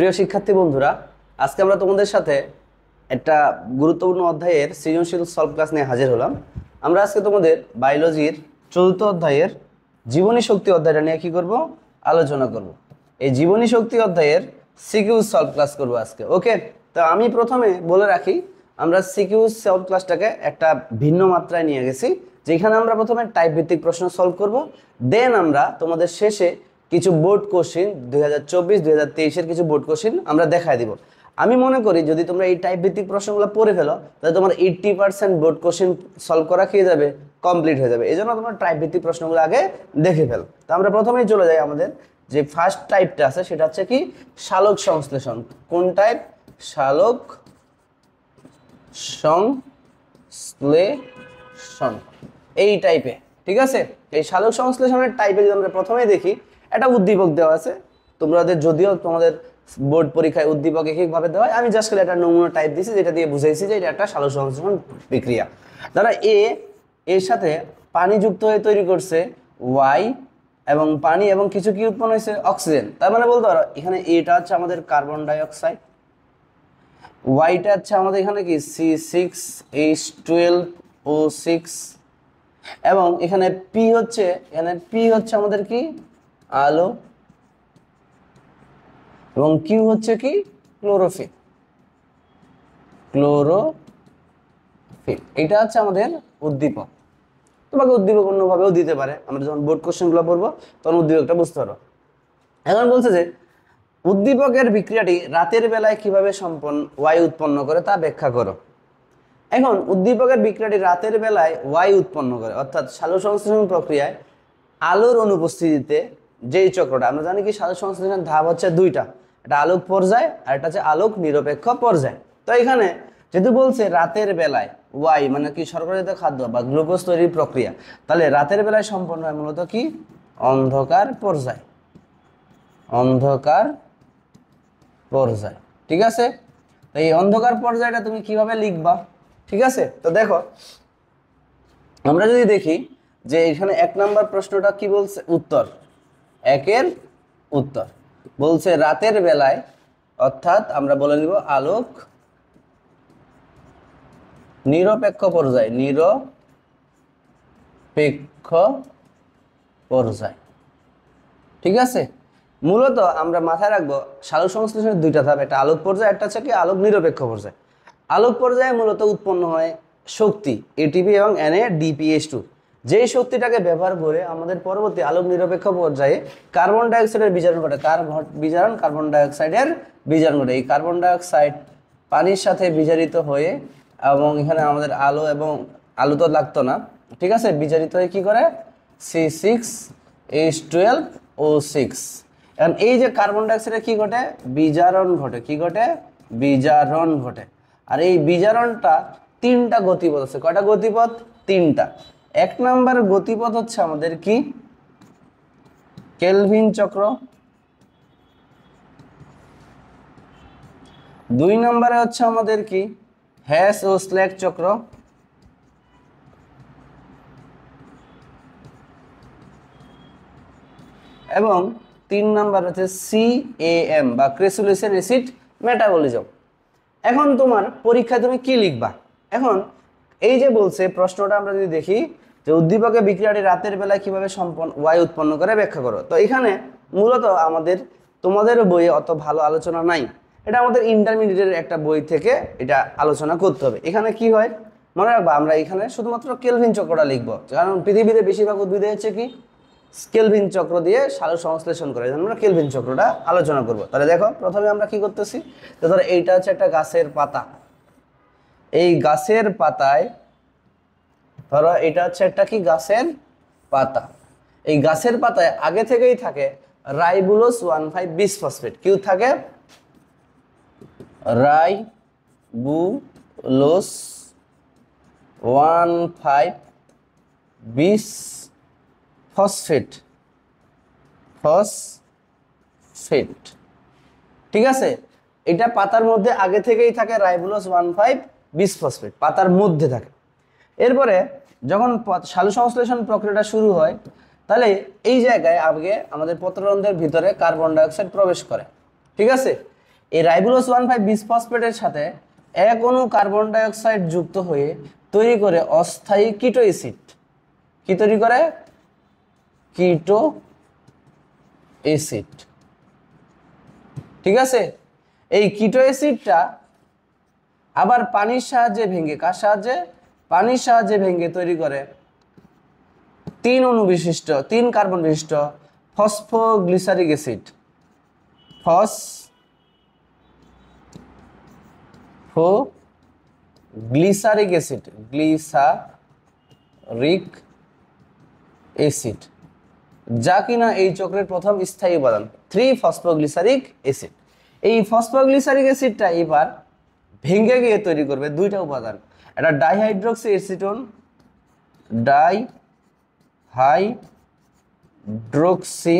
প্রিয় শিক্ষার্থী বন্ধুরা, আজকে আমরা তোমাদের সাথে একটা গুরুত্বপূর্ণ অধ্যায়ের সৃজনশীল সলভ ক্লাস নিয়ে হাজির হলাম। আমরা আজকে তোমাদের বায়োলজির ৪র্থ অধ্যায়ের জীবনী শক্তি অধ্যায়টা নিয়ে কি করব, আলোচনা করব। এই জীবনী শক্তি অধ্যায়ের সিকিউ সলভ ক্লাস করব আজকে। ওকে, তো আমি প্রথমে বলে রাখি, আমরা সিকিউ সলভ ক্লাসটাকে একটা ভিন্ন মাত্রায় নিয়ে গেছি, যেখানে আমরা প্রথমে টাইপ ভিত্তিক প্রশ্ন সলভ করব, দেন আমরা তোমাদের শেষে কিছু বোর্ড কোশ্চিন 2024-2023-এর কিছু বোর্ড কোশ্চিন আমরা দেখায় দিব। আমি মনে করি যদি তোমরা এই টাইপ ভিত্তিক প্রশ্নগুলো পড়ে ফেলো, তাহলে তোমার 80% বোর্ড কোশ্চিন সলভ করা খেয়ে যাবে, কমপ্লিট হয়ে যাবে। এই জন্য তোমরা টাইপ ভিত্তিক প্রশ্নগুলো আগে দেখে ফেলো। তো আমরা প্রথমেই চলে যাই, আমাদের যে ফার্স্ট টাইপটা আছে সেটা হচ্ছে কি, সালোক সংশ্লেষণ। কোন টাইপ? সালোক সংশ্লেষণ, এই টাইপে। ঠিক আছে, এই সালোক সংশ্লেষণের টাইপে যদি আমরা প্রথমেই দেখি, একটা উদ্দীপক দেওয়া আছে। তোমাদের যদিও তোমাদের বোর্ড পরীক্ষায় উদ্দীপক একইভাবে দেওয়া হয়, আমি জাস্ট খালি একটা নমুনা টাইপ দিয়েছি, যেটা দিয়ে বুঝাইছি যে এটা একটা সালোক সংশ্লেষণ বিক্রিয়া। তারা এর সাথে পানি যুক্ত হয়ে তৈরি করছে ওয়াই, এবং পানি এবং কিছু কি উৎপন্ন হয়েছে, অক্সিজেন। তার মানে বলতে পারো এখানে এটা হচ্ছে আমাদের কার্বন ডাইঅক্সাইড, ওয়াইটা হচ্ছে আমাদের এখানে কি C6H12O6, এবং এখানে পি হচ্ছে আমাদের কি আলো, এবং কিউ হচ্ছে কি ক্লোরোফিল। এটা হচ্ছে আমাদের উদ্দীপক। তোমাকে উদ্দীপক অন্যভাবেও দিতে পারে, আমরা যখন বোর্ড কোশ্চেনগুলো পড়বো তখন উদ্দীপকটা বুঝতে পারো। এখন বলছে যে উদ্দীপকের বিক্রিয়াটি রাতের বেলায় কিভাবে ওয়াই উৎপন্ন করে তা ব্যাখ্যা করো। এখন উদ্দীপকের বিক্রিয়াটি রাতের বেলায় ওয়াই উৎপন্ন করে, অর্থাৎ সালোক সংশ্লেষণ প্রক্রিয়ায় আলোর অনুপস্থিতিতে যেই চক্রটা, আমরা জানি কি সালোক সংশ্লেষণের ধাপ হচ্ছে দুইটা, একটা আলোক পর্যায় আর একটা হচ্ছে আলোক নিরপেক্ষ পর্যায়। তো এখানে যেহেতু বলছে রাতের বেলায় ওয়াই মানে কি শর্করাজাত খাদ্য বা গ্লুকোজ তৈরির প্রক্রিয়া, তাহলে রাতের বেলায় সম্পন্ন হয় মূলত কি অন্ধকার পর্যায়। ঠিক আছে, তো এই অন্ধকার পর্যায়টা তুমি কিভাবে লিখবা? ঠিক আছে, তো দেখো আমরা যদি দেখি যে এখানে 1 নম্বর প্রশ্নটা কি বলছে, একের উত্তর বলছে রাতের বেলায়, অর্থাৎ আমরা বলে নিব আলোক নিরপেক্ষ পর্যায়। ঠিক আছে, মূলত আমরা মাথায় রাখবো সালোক সংশ্লেষণের দুইটা ধাপ, একটা আলোক পর্যায়, একটা হচ্ছে কি আলোক নিরপেক্ষ পর্যায়। আলোক পর্যায়ে মূলত উৎপন্ন হয় শক্তি এটিপি এবং NADPH2, যেই শক্তিটাকে ব্যবহার করে আমাদের পরবর্তী আলোক নিরপেক্ষ পর্যায়ে কার্বন ডাইঅক্সাইডের বিজারণ ঘটে। কার্বন ডাইঅক্সাইডের বিজারণ ঘটে। এই কার্বন ডাইঅক্সাইড পানির সাথে বিজারিত হয়ে, এবং এখানে আমাদের আলো তো লাগতো না, ঠিক আছে, বিজারিত হয়ে কি করে C6H12O6। এখন এই যে কার্বন ডাইঅক্সাইডের কি ঘটে, বিজারণ ঘটে। আর এই বিজারণটা 3টা গতিপথ আছে। কয়টা গতিপথ? 3টা। 1 নম্বর গতিপথ হচ্ছে আমাদের কি কেলভিন চক্র, 2 নম্বরে হচ্ছে আমাদের কি হ্যাস ও স্ল্যাক চক্র, এবং 3 নম্বর হচ্ছে CAM বা ক্রেসুলেশন অ্যাসিড মেটাবলিজম। এখন তোমার পরীক্ষায় তুমি কি লিখবা? এখন এই যে বলছে প্রশ্নটা আমরা যদি দেখি যে উদ্দীপকের বিক্রিয়াটি রাতের বেলায় কিভাবে ওয়াই উৎপন্ন করে ব্যাখ্যা করো, তো এখানে মূলত তোমাদের বইয়ে অত ভালো আলোচনা নাই, এটা আমাদের ইন্টারমিডিয়েটের একটা বই থেকে এটা আলোচনা করতে হবে। এখানে কি হয় মনে রাখবা, আমরা এখানে শুধুমাত্র কেলভিন চক্রটা লিখবো, কারণ পৃথিবীতে বেশিরভাগ উদ্ভিদে হচ্ছে কি কেলভিন চক্র দিয়ে সালোক সংশ্লেষণ করে, আমরা কেলভিন চক্রটা আলোচনা করব। তাহলে দেখো প্রথমে আমরা কি করতেছি, তো ধরো এইটা হচ্ছে একটা গাছের পাতা, এই গাছের পাতায় ধরো এটা হচ্ছে একটা কি গাছের পাতা, এই গাছের পাতায় আগে থেকেই থাকে রাইবুলোজ 1,5-বিসফসফেট। কি থাকে? রাইবুলোজ 1,5-বিসফসফেট। ঠিক আছে, এটা পাতার মধ্যে আগে থেকেই থাকে রাইবুলোজ 1,5-বিসফসফেট, পাতার মধ্যে থাকে। এরপরে যখন সালোক সংশ্লেষণ প্রক্রিয়াটা শুরু হয়, তাহলে এই জায়গায় আগে আমাদের পত্ররন্ধ্রের ভিতরে কার্বন ডাইঅক্সাইড প্রবেশ করে। ঠিক আছে, এই রাইবোলোস 1,5 বিসফসফেটের সাথে এক অণু কার্বন ডাই অক্সাইড যুক্ত হয়ে তৈরি করে অস্থায়ী কিটো অ্যাসিড। কি তৈরি করে? কিটো অ্যাসিড। ঠিক আছে, এই কিটো অ্যাসিডটা আবার পানির সাহায্যে ভেঙে, কার সাহায্যে? পানির সাহায্যে ভেঙে তৈরি করে 3 অণু বিশিষ্ট, 3 কার্বন বিশিষ্ট phosphoglyceric acid. Glyceric acid, glyceric acid, যা কিনা এই চক্রের প্রথম স্থায়ী উপাদান 3 ফসফোগ্লিসারিক অ্যাসিড। এই ফসফোগ্লিসারিক অ্যাসিডটা এবার ভেঙে গিয়ে তৈরি করবে দুইটা উপাদান, এটা ডাইহাইড্রোক্সি অ্যাসিটোন, ডাইহাইড্রোক্সি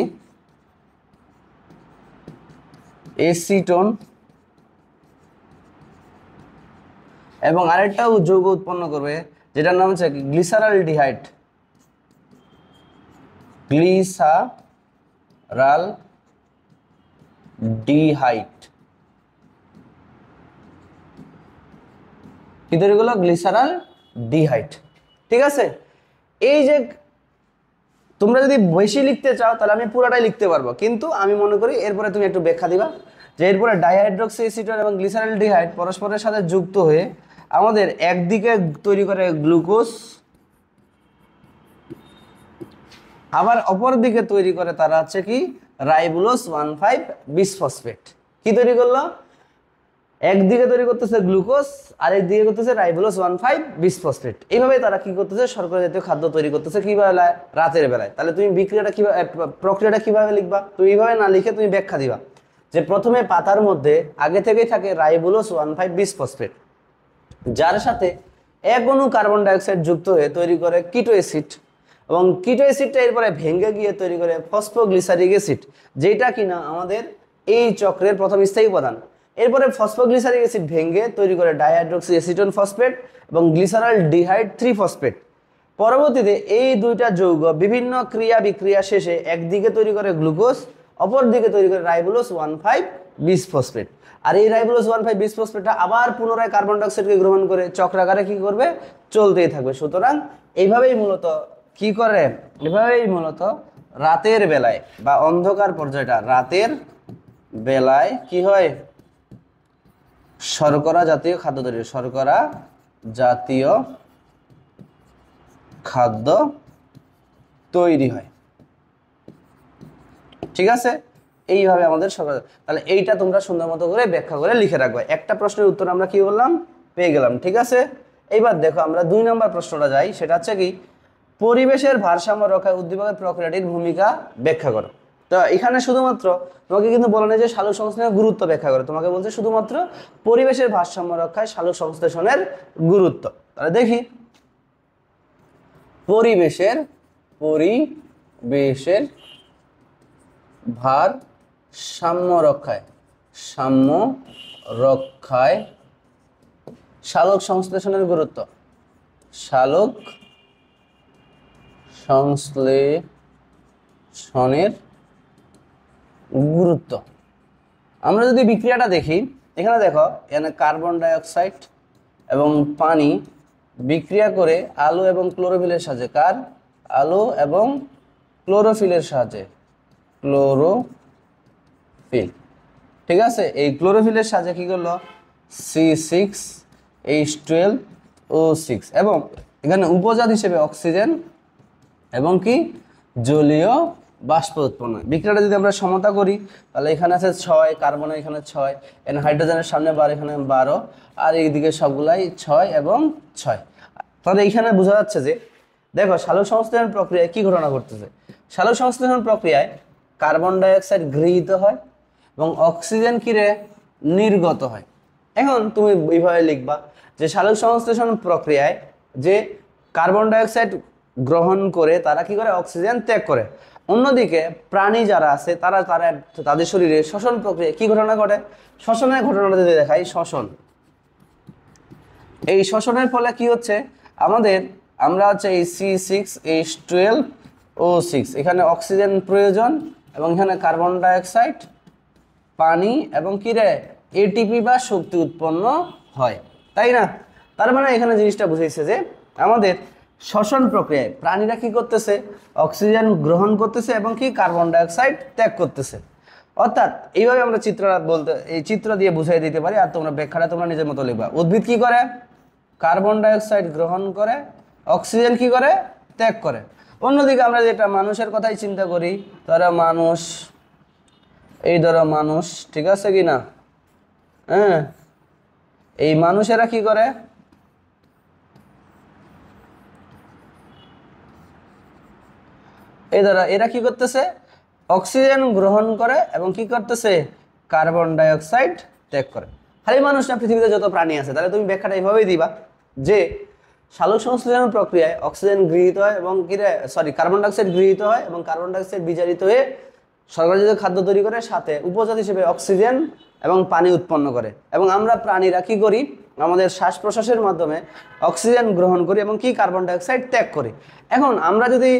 অ্যাসিটোন, এবং আরেকটাও যৌগ উৎপন্ন করবে যেটার নাম হচ্ছে গ্লিসারালডিহাইড, গ্লিসারালডিহাইড। কি তৈরি করলো? গ্লিসারালডিহাইড। ঠিক আছে, এই যে তোমরা যদি বেশি লিখতে চাও তাহলে আমি পুরোটাই লিখতে পারবো, কিন্তু আমি মনে করি এরপরে তুমি একটু ব্যাখ্যা দিবা যে এরপরে ডাইহাইড্রোক্সি অ্যাসিটোন এবং গ্লিসারালডিহাইড পরস্পরের সাথে যুক্ত হয়ে আমাদের একদিকে তৈরি করে গ্লুকোজ, আবার অপর দিকে তৈরি করে তারা হচ্ছে কি রাইবোলোস 1,5 বিসফসফেট। কি তৈরি করলো? একদিকে তৈরি করতেছে গ্লুকোজ আর একদিকে করতেছে রাইবোলোস 1,5 বিসফসফেট। এইভাবে তারা কি করতেছে? শর্করা জাতীয় খাদ্য তৈরি করতেছে। কিভাবে? রাতের বেলায়। তাহলে তুমি বিক্রিয়াটা কিভাবে, প্রক্রিয়াটা কিভাবে লিখবা? তুমি এইভাবে না লিখে তুমি ব্যাখ্যা দিবা যে প্রথমে পাতার মধ্যে আগে থেকেই থাকে রাইবোলোস 1,5 বিসফসফেট, যার সাথে এক অণু কার্বন ডাইঅক্সাইড যুক্ত হয়ে তৈরি করে কিটো অ্যাসিড, এবং কিটো অ্যাসিডটা এরপরে ভেঙে গিয়ে তৈরি করে ফসফোগ্লিসারিক অ্যাসিড, যেটা কিনা আমাদের এই চক্রের প্রথম স্থায়ী উপাদান। এরপরে ফসফোগ্লিসারিক অ্যাসিড ভেঙে তৈরি করে ডাইহাইড্রোক্সি অ্যাসিটোন ফসফেট এবং গ্লিসারালডিহাইড 3 ফসফেট। পরবর্তীতে এই দুইটা যৌগ বিভিন্ন ক্রিয়া বিক্রিয়া শেষে একদিকে তৈরি করে গ্লুকোজ, অপর দিকে তৈরি করে রাইবোলোস 1,5 বিসফসফেট। আর এই রাইবোলোস 1,5 বিসফসফেটটা আবার পুনরায় কার্বন ডাইঅক্সাইডকে গ্রহণ করে চক্রাকারে কি করবে? চলতেই থাকবে। সুতরাং এইভাবেই মূলত কি করে? এভাবেই মূলত রাতের বেলায় বা অন্ধকার পর্যায়টা, রাতের বেলায় কি হয়? শর্করা জাতীয় খাদ্য তৈরি, শর্করা জাতীয় খাদ্য তৈরি হয়। ঠিক আছে, এইভাবে আমাদের শর্করা। তাহলে এইটা তোমরা সুন্দর মতো করে ব্যাখ্যা করে লিখে রাখবে। একটা প্রশ্নের উত্তর আমরা কি বললাম? পেয়ে গেলাম। ঠিক আছে, এইবার দেখো আমরা 2 নম্বর প্রশ্নটা যাই। সেটা হচ্ছে কি পরিবেশের ভারসাম্য রক্ষায় উদ্দীপকের প্রক্রিয়াটির ভূমিকা ব্যাখ্যা করো। তো এখানে শুধুমাত্র তোমাকে কিন্তু বলা নেই যে সালোক সংশ্লেষণের গুরুত্ব ব্যাখ্যা করে, তোমাকে বলছে শুধুমাত্র পরিবেশের ভারসাম্য রক্ষায় সালোক সংশ্লেষণের গুরুত্ব। তাহলে দেখি পরিবেশের ভারসাম্য রক্ষায় সালোক সংশ্লেষণের গুরুত্ব, সালোক সংশ্লেষণের গুরুত্ব। আমরা যদি বিক্রিয়াটা দেখি, এখানে দেখো এখানে কার্বন ডাই অক্সাইড এবং পানি বিক্রিয়া করে আলো এবং ক্লোরোফিলের সাহায্যে, কার? আলো এবং ক্লোরোফিলের সাহায্যে, ক্লোরোফিল। ঠিক আছে, এই ক্লোরোফিলের সাহায্যে কি করলো? C6H12O6, এবং এখানে উপজাত হিসেবে অক্সিজেন এবং কি জলীয় বাষ্প উৎপন্ন। বিক্রিয়াটা যদি আমরা সমতা করি তাহলে এখানে আছে 6, কার্বনের এখানে 6, এখানে হাইড্রোজেনের সামনে 12, এখানে 12, আর এইদিকে সবগুলাই 6 এবং 6। তাহলে এইখানে বোঝা যাচ্ছে যে দেখো সালোক সংশ্লেষণ প্রক্রিয়ায় কি ঘটনা ঘটতেছে। সালোক সংশ্লেষণ প্রক্রিয়ায় কার্বন ডাই অক্সাইড গৃহীত হয় এবং অক্সিজেন কিরে নির্গত হয়। এখন তুমি এইভাবে লিখবা যে সালোক সংশ্লেষণ প্রক্রিয়ায় যে কার্বন ডাই অক্সাইড গ্রহণ করে তারা কি করে? অক্সিজেন ত্যাগ করে। অন্যদিকে প্রাণী যারা আছে তাদের শরীরে শ্বসন প্রক্রিয়া কি ঘটনা ঘটে? শ্বসনের ঘটনাটা যদি দেখাই, এই শ্বসনের ফলে কি হচ্ছে? আমরা হচ্ছে এই C6H12O6, এখানে অক্সিজেন প্রয়োজন এবং এখানে কার্বন ডাই অক্সাইড, পানি এবং কি রে এটিপি বা শক্তি উৎপন্ন হয়, তাই না? তার মানে এখানে জিনিসটা বুঝাইছে যে আমাদের শ্বসন প্রক্রিয়ায় প্রাণীরা কি করতেছে, অক্সিজেন গ্রহণ করতেছে এবং কি কার্বন ডাইঅক্সাইড ত্যাগ করতেছে। অর্থাৎ এইভাবে আমরা এই চিত্র দিয়ে বুঝাই দিতে পারি। আর তোমরা ব্যাখ্যাটা তোমরা নিজের মতো লিখবা। উদ্ভিদ কি করে, কার্বন ডাইঅক্সাইড গ্রহণ করে, অক্সিজেন কি করে, ত্যাগ করে। অন্যদিকে আমরা যেটা মানুষের কথাই চিন্তা করি, ধরো মানুষ, এই ধরো মানুষ, ঠিক আছে কি না? হ্যাঁ, এই মানুষেরা কি করে, এই ধরো এরা কি করতেছে, অক্সিজেন গ্রহণ করে এবং কি করতেছে, কার্বন ডাইঅক্সাইড ত্যাগ করে। খালি মানুষ না, পৃথিবীতে যত প্রাণী আছে। তাহলে তুমি ব্যাখ্যাটা এইভাবেই দিবা যে সালোক সংশ্লেষণ প্রক্রিয়ায় অক্সিজেন গৃহীত হয় এবং কার্বন ডাইঅক্সাইড গৃহীত হয় এবং কার্বন ডাইঅক্সাইড বিজারিত হয়ে শর্করাজাত খাদ্য তৈরি করে, সাথে উপজাত হিসেবে অক্সিজেন এবং পানি উৎপন্ন করে। এবং আমরা প্রাণীরা কি করি, আমাদের শ্বাস প্রশ্বাসের মাধ্যমে অক্সিজেন গ্রহণ করি এবং কি কার্বন ডাইঅক্সাইড ত্যাগ করি। এখন আমরা যদি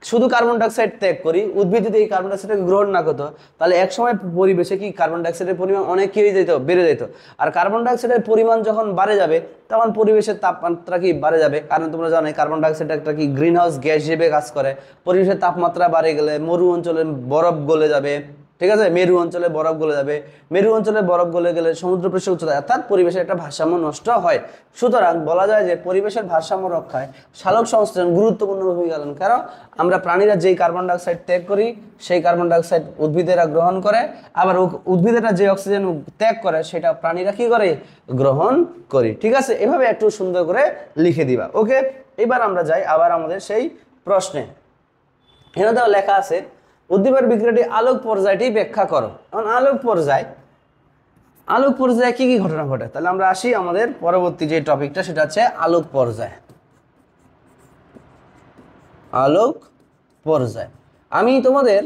শুধু কার্বন ডাইঅক্সাইড ত্যাগ করি, উদ্ভিদ যদি এই কার্বন ডাইঅক্সাইডকে গ্রহণ না করতো, তাহলে একসময় পরিবেশে কি কার্বন ডাইঅক্সাইডের পরিমাণ অনেক কি হয়ে যেত, বেড়ে যেত। আর কার্বন ডাইঅক্সাইডের পরিমাণ যখন বাড়ে যাবে, তখন পরিবেশের তাপমাত্রা কি বাড়ে যাবে। কারণ তোমরা জানো কার্বন ডাইঅক্সাইড একটা কি গ্রিন হাউস গ্যাস হিসেবে কাজ করে। পরিবেশের তাপমাত্রা বাড়ে গেলে মরু অঞ্চলে বরফ গলে যাবে, ঠিক আছে, মেরু অঞ্চলে বরফ গলে যাবে। মেরু অঞ্চলে বরফ গলে গেলে সমুদ্রপৃষ্ঠের উচ্চতা, অর্থাৎ পরিবেশের একটা ভারসাম্য নষ্ট হয়। সুতরাং বলা যায় যে পরিবেশের ভারসাম্য রক্ষায় সালোক সংশ্লেষণ গুরুত্বপূর্ণ ভূমিকা পালন। কারণ আমরা প্রাণীরা যেই কার্বন ডাইঅক্সাইড ত্যাগ করি, সেই কার্বন ডাইঅক্সাইড উদ্ভিদেরা গ্রহণ করে, আবার উদ্ভিদেরা যে অক্সিজেন ত্যাগ করে সেটা প্রাণীরা কি করে, গ্রহণ করি। ঠিক আছে, এভাবে একটু সুন্দর করে লিখে দিবা। ওকে, এবার আমরা যাই আবার আমাদের সেই প্রশ্নে। এখানে তো লেখা আছে উদ্দীপকের বিক্রিয়াটি আলোক পর্যায়টি ব্যাখ্যা করো। এখন আলোক পর্যায়ে কি কি ঘটনা ঘটে, তাহলে আমরা আসি আমাদের পরবর্তী যে টপিকটা, সেটা হচ্ছে আলোক পর্যায়। আলোক পর্যায় আমি তোমাদের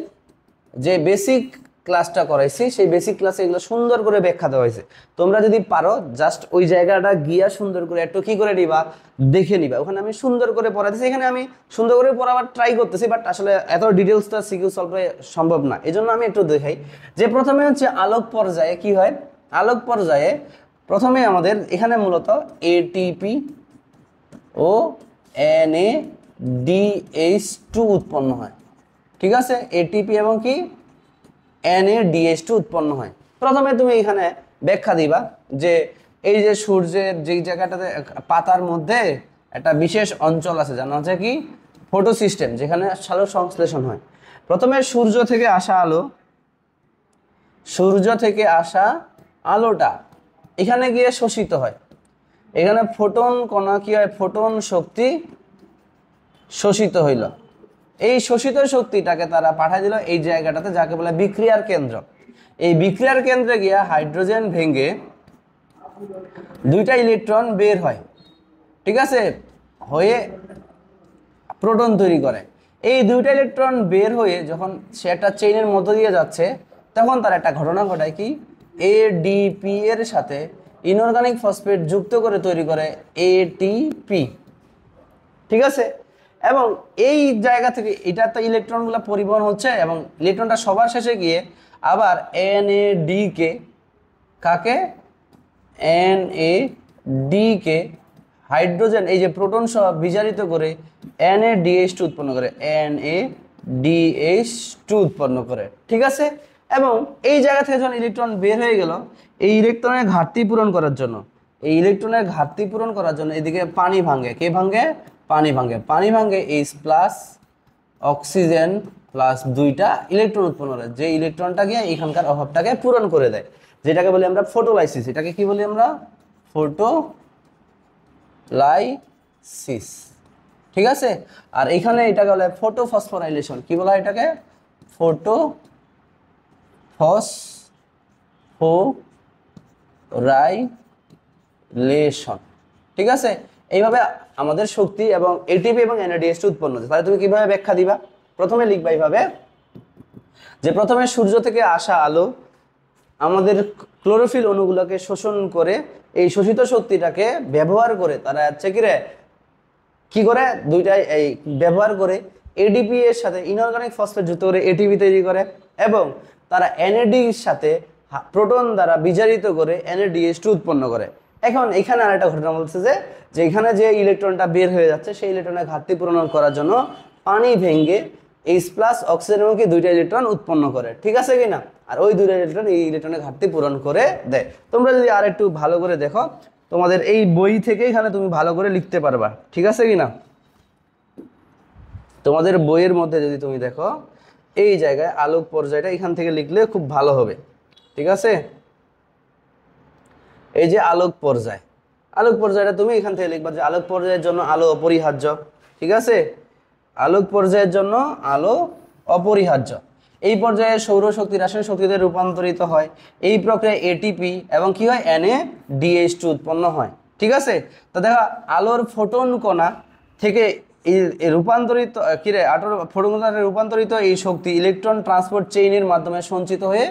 যে বেসিক ক্লাসটা করাইছি, সেই বেসিক ক্লাসে এগুলো সুন্দর করে ব্যাখ্যা দেওয়া হয়েছে। তোমরা যদি পারো জাস্ট ওই জায়গাটা গিয়া সুন্দর করে একটু কি করে নিবা, দেখে নিবা। ওখানে আমি সুন্দর করে পড়াতেছি, এখানে আমি সুন্দর করে পড়াবার ট্রাই করতেছি, বাট আসলে এত ডিটেলসটা সিকিউ সলভে সম্ভব না। এই জন্য আমি একটু দেখাই যে প্রথমে হচ্ছে আলোক পর্যায়ে কি হয়। আলোক পর্যায়ে প্রথমে আমাদের এখানে মূলত এটিপি ও NADH2 উৎপন্ন হয়। ঠিক আছে, এটিপি এবং কি NADH2 উৎপন্ন হয়। প্রথমে তুমি এখানে ব্যাখ্যা দিবা যে এই যে সূর্যের যেই জায়গাটাতে পাতার মধ্যে একটা বিশেষ অঞ্চল আছে, জানা আছে কি, ফটো সিস্টেম, যেখানে সালোক সংশ্লেষণ হয়। প্রথমে সূর্য থেকে আসা আলোটা এখানে গিয়ে শোষিত হয়। এখানে ফোটন কণা কি হয়, ফোটন শক্তি শোষিত হইল। এই শোষিত শক্তিটাকে তারা পাঠাই দিল এই জায়গাটাতে, যাকে বলে বিক্রিয়ার কেন্দ্র। এই বিক্রিয়ার কেন্দ্রে গিয়া হাইড্রোজেন ভেঙে দুইটা ইলেকট্রন বের হয়। ঠিক আছে, হয়ে প্রোটন তৈরি করে। এই দুইটা ইলেকট্রন বের হয়ে যখন সে একটা চেইনের মধ্য দিয়ে যাচ্ছে, তখন তার একটা ঘটনা ঘটায় কি, ADP এর সাথে ইনঅর্গানিক ফসফেট যুক্ত করে তৈরি করে ATP। ঠিক আছে, এবং এই জায়গা থেকে এটা তো ইলেকট্রনগুলো পরিবহন হচ্ছে এবং ইলেকট্রনটা সবার শেষে গিয়ে আবার NAD কে হাইড্রোজেন এই যে প্রোটন সহ বিজারিত করে NADH2 উৎপন্ন করে, NADH2 উৎপন্ন করে। ঠিক আছে, এবং এই জায়গা থেকে যখন ইলেকট্রন বের হয়ে গেল, এই ইলেকট্রনের ঘাটতি পূরণ করার জন্য এদিকে পানি ভাঙে। কে ভাঙে? পানি ভাঙে H প্লাস অক্সিজেন প্লাস দুইটা ইলেকট্রন উৎপন্ন করে, যে ইলেকট্রনটা গিয়ে এখানকার অভাবটাকে পূরণ করে দেয়, যেটাকে বলি আমরা ফটোলাইসিস। এটাকে কি বলি আমরা? ফটোলাইসিস। ঠিক আছে, আর এখানে এটাকে বলে ফটোফসফোরাইলেশন। কি বলা হয় এটাকে? ফটোফসফোরাইলেশন। ঠিক আছে, এইভাবে আমাদের শক্তি এবং ATP এবং NADH2 উৎপন্ন হচ্ছে। তাহলে তুমি কিভাবে ব্যাখ্যা দিবা? প্রথমে লিখবা এইভাবে যে প্রথমে সূর্য থেকে আসা আলো আমাদের ক্লোরোফিল অণুগুলোকে শোষণ করে, এই শোষিত শক্তিটাকে ব্যবহার করে তারা হচ্ছে কি করে দুইটাই এই ব্যবহার করে ADP এর সাথে ইনঅর্গানিক ফসফেট যুক্ত করে ATP তৈরি করে, এবং তারা NAD এর সাথে প্রোটন দ্বারা বিজারিত করে NADH2 উৎপন্ন করে। এখন এখানে আরেকটা ঘটনা বলছে যে এখানে যে ইলেকট্রনটা বের হয়ে যাচ্ছে সেই ইলেকট্রনের ঘাটতি পূরণ করার জন্য পানি ভেঙে H+ অক্সিজেনের মুখে 2টা ইলেকট্রন উৎপন্ন করে, ঠিক আছে কিনা? আর ওই 2টা ইলেকট্রন এই ইলেকট্রনের ঘাটতি পূরণ করে দেয়। তোমরা যদি আর একটু ভালো করে দেখো তোমাদের এই বই থেকে এখানে তুমি ভালো করে লিখতে পারবা, ঠিক আছে কিনা? তোমাদের বইয়ের মধ্যে যদি তুমি দেখো এই জায়গায় আলোক পর্যায়টা এখান থেকে লিখলে খুব ভালো হবে, ঠিক আছে? এই যে আলোক পর্যায়টা তুমি এখান থেকে লিখবা যে আলোক পর্যায়ের জন্য আলো অপরিহার্য, ঠিক আছে? আলোক পর্যায়ের জন্য আলো অপরিহার্য। এই পর্যায়ে সৌরশক্তি রাসায়নিক শক্তিতে রূপান্তরিত হয়। এই প্রক্রিয়ায় এটিপি এবং কি হয় NADH2 উৎপন্ন হয়, ঠিক আছে? তো দেখো আলোর ফোটন কণা থেকে এই রূপান্তরিত ফোটন কণাতে রূপান্তরিত এই শক্তি ইলেকট্রন ট্রান্সপোর্ট চেইনের মাধ্যমে সঞ্চিত হয়ে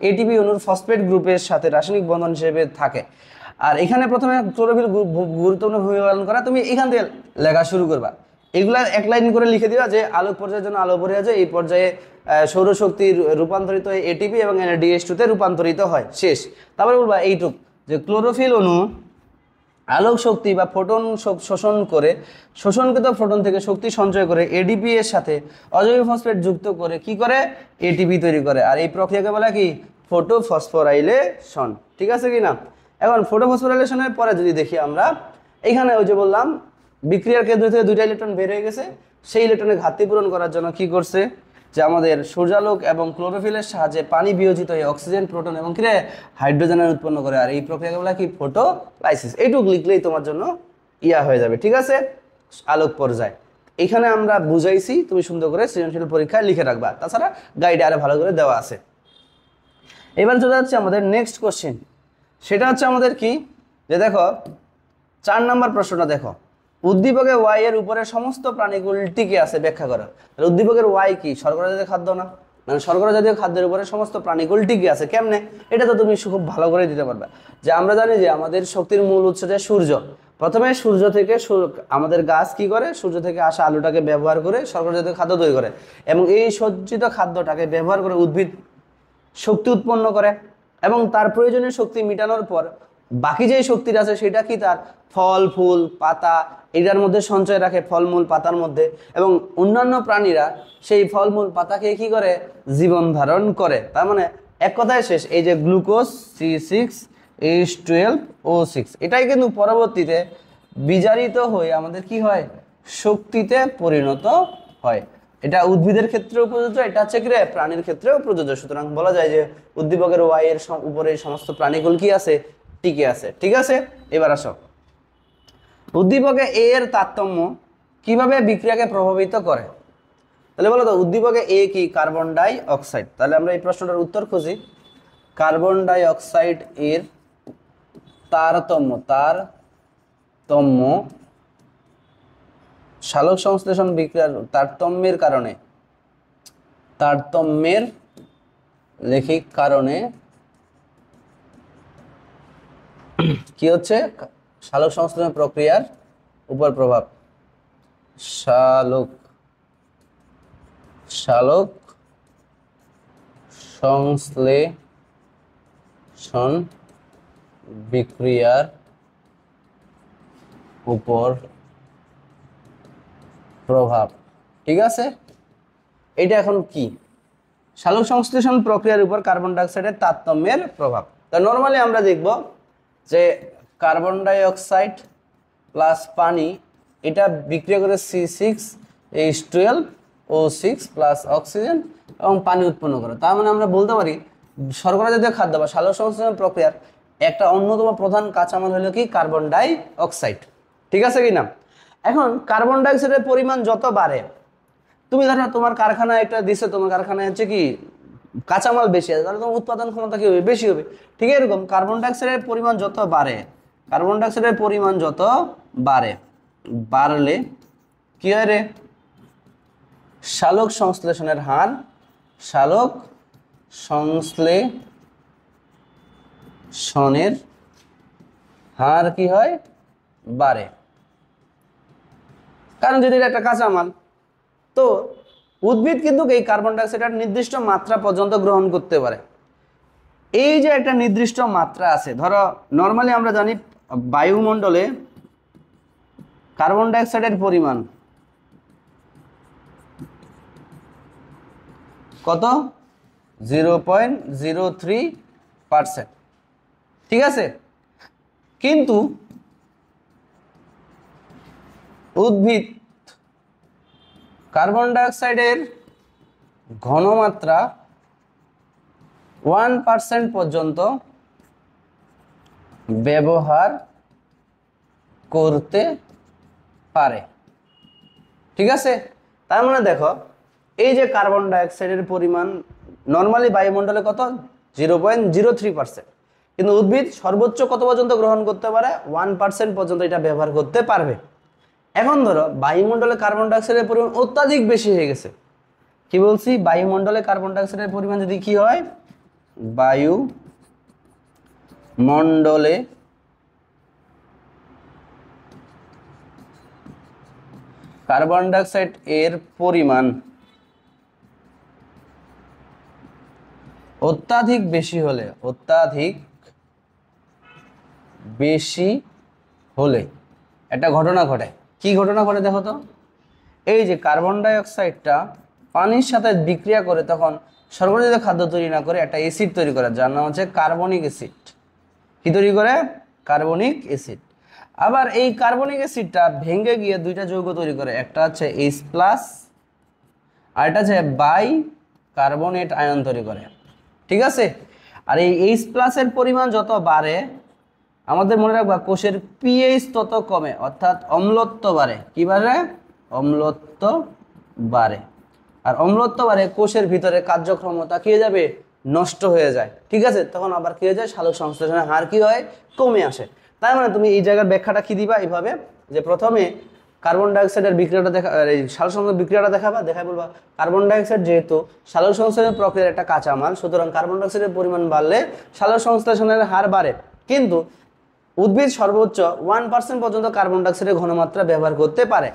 এটিপি অণুর ফসফেট গ্রুপের সাথে রাসায়নিক বন্ধন হিসেবে থাকে। আর এখানে প্রথমে ক্লোরোফিল গুরুত্বপূর্ণ ভূমিকা পালন করা, তুমি এখান থেকে লেখা শুরু করবা। এগুলা এক লাইন করে লিখে দিবা যে আলোক পর্যায়ের জন্য আলো অপরিহার্য, এই পর্যায়ে সৌরশক্তি রূপান্তরিত হয়ে এটিপি এবং NADH2 তে রূপান্তরিত হয়, শেষ। তারপরে বলবা এইটুক যে ক্লোরোফিল অণু আলোক শক্তি বা ফোটন শোষণকৃত ফোটন থেকে শক্তি সঞ্চয় করে এডিপি এর সাথে অজৈব ফসফেট যুক্ত করে কি করে এটিপি তৈরি করে। আর এই প্রক্রিয়াকে বলা কি ফটোফসফোরাইলেশন, ঠিক আছে কি না? এখন ফটোফসফোরাইলেশনের পরে যদি দেখি আমরা এখানে ওই যে বললাম বিক্রিয়ার কেন্দ্র থেকে 2টা ইলেকট্রন বের হয়ে গেছে, সেই ইলেকট্রনের ঘাটতি পূরণ করার জন্য কি করছে যে আমাদের সূর্যালোক এবং ক্লোরোফিলের সাহায্যে পানি বিয়োজিত হয়ে অক্সিজেন, প্রোটন এবং কি হাইড্রোজেনের উৎপন্ন করে। আর এই প্রক্রিয়াকে বলা কি ফটোলাইসিস। এইটুকু লিখলেই তোমার জন্য হয়ে যাবে, ঠিক আছে? আলোক পর্যায় এখানে আমরা বুঝাইছি, তুমি সুন্দর করে সৃজনশীল পরীক্ষায় লিখে রাখবা, তাছাড়া গাইডে আরো ভালো করে দেওয়া আছে। এবার চলে যাচ্ছে আমাদের নেক্সট কোশ্চেন, সেটা হচ্ছে আমাদের কি যে দেখো 4 নম্বর প্রশ্নটা দেখো, উদ্দীপকে ওয়াই এর উপরে সমস্ত প্রাণীগুলি টিকে আছে ব্যাখ্যা করো। উদ্দীপকের ওয়াই কি? শর্করা জাতীয় খাদ্য না? মানে শর্করা জাতীয় খাদ্যের উপরে সমস্ত প্রাণীগুলি টিকে আছে কেমনে? এটা তো তুমি খুব ভালো করে দিতে পারবে। যে আমরা জানি যে আমাদের শক্তির মূল উৎস যে সূর্য। প্রথমে সূর্য থেকে আমাদের গাছ কি করে? সূর্য থেকে আসা আলোটাকে ব্যবহার করে শর্করা জাতীয় খাদ্য তৈরি করে, এবং এই সজ্জিত খাদ্যটাকে ব্যবহার করে উদ্ভিদ শক্তি উৎপন্ন করে, এবং তার প্রয়োজনীয় শক্তি মেটানোর পর বাকি যে শক্তিটা আছে সেটা কি তার ফল, ফুল, পাতা এটার মধ্যে সঞ্চয় রাখে, ফলমূল পাতার মধ্যে, এবং অন্যান্য প্রাণীরা সেই ফলমূল পাতা খেয়ে কি করে? জীবন ধারণ করে। তার মানে এক কথায় শেষ, এই যে গ্লুকোজ C6H12O6 এটাই কিন্তু পরবর্তীতে বিজারিত হয়ে আমাদের কি হয়? শক্তিতে পরিণত হয়। এটা উদ্ভিদের ক্ষেত্রেও প্রযোজ্য, এটা হচ্ছে কি প্রাণীর ক্ষেত্রেও প্রযোজ্য। সুতরাং বলা যায় যে উদ্দীপকের ওয়াই এর উপরে সমস্ত প্রাণীগুলো কি আছে? টিকে আছে, ঠিক আছে? এবার আসো, উদ্দীপকে এ এর তারতম্য কিভাবে বিক্রিয়াকে প্রভাবিত করে? তাহলে বলো তো উদ্দীপকে এ কি? Carbon die oxide. তাহলে আমরা এই প্রশ্নটার উত্তর খুঁজি। কার্বন ডাই অক্সাইড এর তারতম্য সালোক সংশ্লেষণ বিক্রিয়ার তারতম্যের কারণে কি হচ্ছে? সালোক সংশ্লেষণ প্রক্রিয়ার উপর প্রভাব। সালোক সংশ্লেষণ বিক্রিয়ার উপর প্রভাব, ঠিক আছে? এটা এখন কি? সালোক সংশ্লেষণ প্রক্রিয়ার উপর কার্বন ডাই অক্সাইডের তারতম্যের প্রভাব। তা নরমালি আমরা দেখব যে কার্বন ডাই অক্সাইড প্লাস পানি এটা বিক্রিয়া করে C6H12O6 প্লাস অক্সিজেন এবং পানি উৎপন্ন করে। তার মানে আমরা বলতে পারি শর্করা জাতীয় খাদ্য বা সালোক সংশ্লেষণ প্রক্রিয়ার একটা অন্যতম প্রধান কাঁচামাল হলো কি? কার্বন ডাই অক্সাইড, ঠিক আছে কি না? এখন কার্বন ডাই অক্সাইডের পরিমাণ যত বাড়ে, তুমি ধরো তোমার কারখানায় একটা দিছে, তোমার কারখানায় হচ্ছে কি কাঁচামাল বেশি আছে, তাহলে তোমার উৎপাদন ক্ষমতা কি হবে? বেশি হবে। ঠিক এরকম কার্বন ডাই অক্সাইডের পরিমাণ যত বাড়লে কি হয় রে? সালোক সংশ্লেষণের হার কি হয়? বাড়ে। কারণ যদি এটা একটা কাঁচামাল, তো উদ্ভিদ কিন্তু এই কার্বন ডাই অক্সাইড নির্দিষ্ট মাত্রা পর্যন্ত গ্রহণ করতে পারে। এই যে একটা নির্দিষ্ট মাত্রা আছে, ধরো নর্মালি আমরা জানি বায়ুমণ্ডলে কার্বন ডাইঅক্সাইডের পরিমাণ কত? 0.03%। ঠিক আছে, কিন্তু উদ্ভিদ কার্বন ডাইঅক্সাইডের ঘনমাত্রা 1% পর্যন্ত ব্যবহার করতে পারে। ঠিক আছে, তার মানে দেখো এই যে কার্বন ডাইঅক্সাইডের পরিমাণ নর্মালি বায়ুমণ্ডলে কত? 0.03%, কিন্তু উদ্ভিদ সর্বোচ্চ কত পর্যন্ত গ্রহণ করতে পারে? 1% পর্যন্ত এটা ব্যবহার করতে পারবে। এখন ধরো বায়ুমণ্ডলে কার্বন ডাইঅক্সাইডের পরিমাণ অত্যাধিক বেশি হয়ে গেছে। কি বলছি? বায়ুমণ্ডলে কার্বন ডাইঅক্সাইডের পরিমাণ যদি কি হয়, বায়ুমণ্ডলে কার্বন ডাইঅক্সাইড এর পরিমাণ অত্যাধিক বেশি হলে একটা ঘটনা ঘটে। কি ঘটনা ঘটে দেখো তো? এই যে কার্বন ডাইঅক্সাইডটা পানির সাথে বিক্রিয়া করে তখন সর্বনিম্ন খাদ্য তৈরি না করে একটা অ্যাসিড তৈরি করে, যার নাম হচ্ছে কার্বনিক অ্যাসিড। কি তৈরি করে? Carbonic acid. আবার এই কার্বনিক অ্যাসিডটা ভেঙে গিয়ে দুইটা যৌগ তৈরি করে, একটা হচ্ছে H+ আর এটা হচ্ছে বাইকার্বনেট আয়ন তৈরি করে। ঠিক আছে, আর এই H+ এর পরিমাণ যত বাড়ে, আমাদের মনে রাখবা কোষের পিএইচ তত কমে, অর্থাৎ অম্লত্ব বাড়ে। কি বাড়ে? অম্লত্ব বাড়ে। আর অম্লত্ব বাড়ে কোষের ভিতরে কার্যক্ষমতা কি হয়ে যাবে? নষ্ট হয়ে যায়। ঠিক আছে, তখন আবার কি হয়ে যায়? সালোক সংশ্লেষণের হার কি হয়? কমে আসে। তার মানে তুমি এই জায়গার ব্যাখ্যাটা কি দিবা? এইভাবে যে প্রথমে কার্বন ডাইঅক্সাইডের বিক্রিয়াটা এই সালোক সংশ্লেষণ বিক্রিয়াটা দেখাই বলবা কার্বন ডাইঅক্সাইড যেহেতু সালোক সংশ্লেষণ প্রক্রিয়ার একটা কাঁচামাল, সুতরাং কার্বন ডাইঅক্সাইডের পরিমাণ বাড়লে সালোক সংশ্লেষণের হার বাড়ে। কিন্তু উদ্ভিদ সর্বোচ্চ 1% পর্যন্ত কার্বন ডাইঅক্সাইডের ঘনমাত্রা ব্যবহার করতে পারে।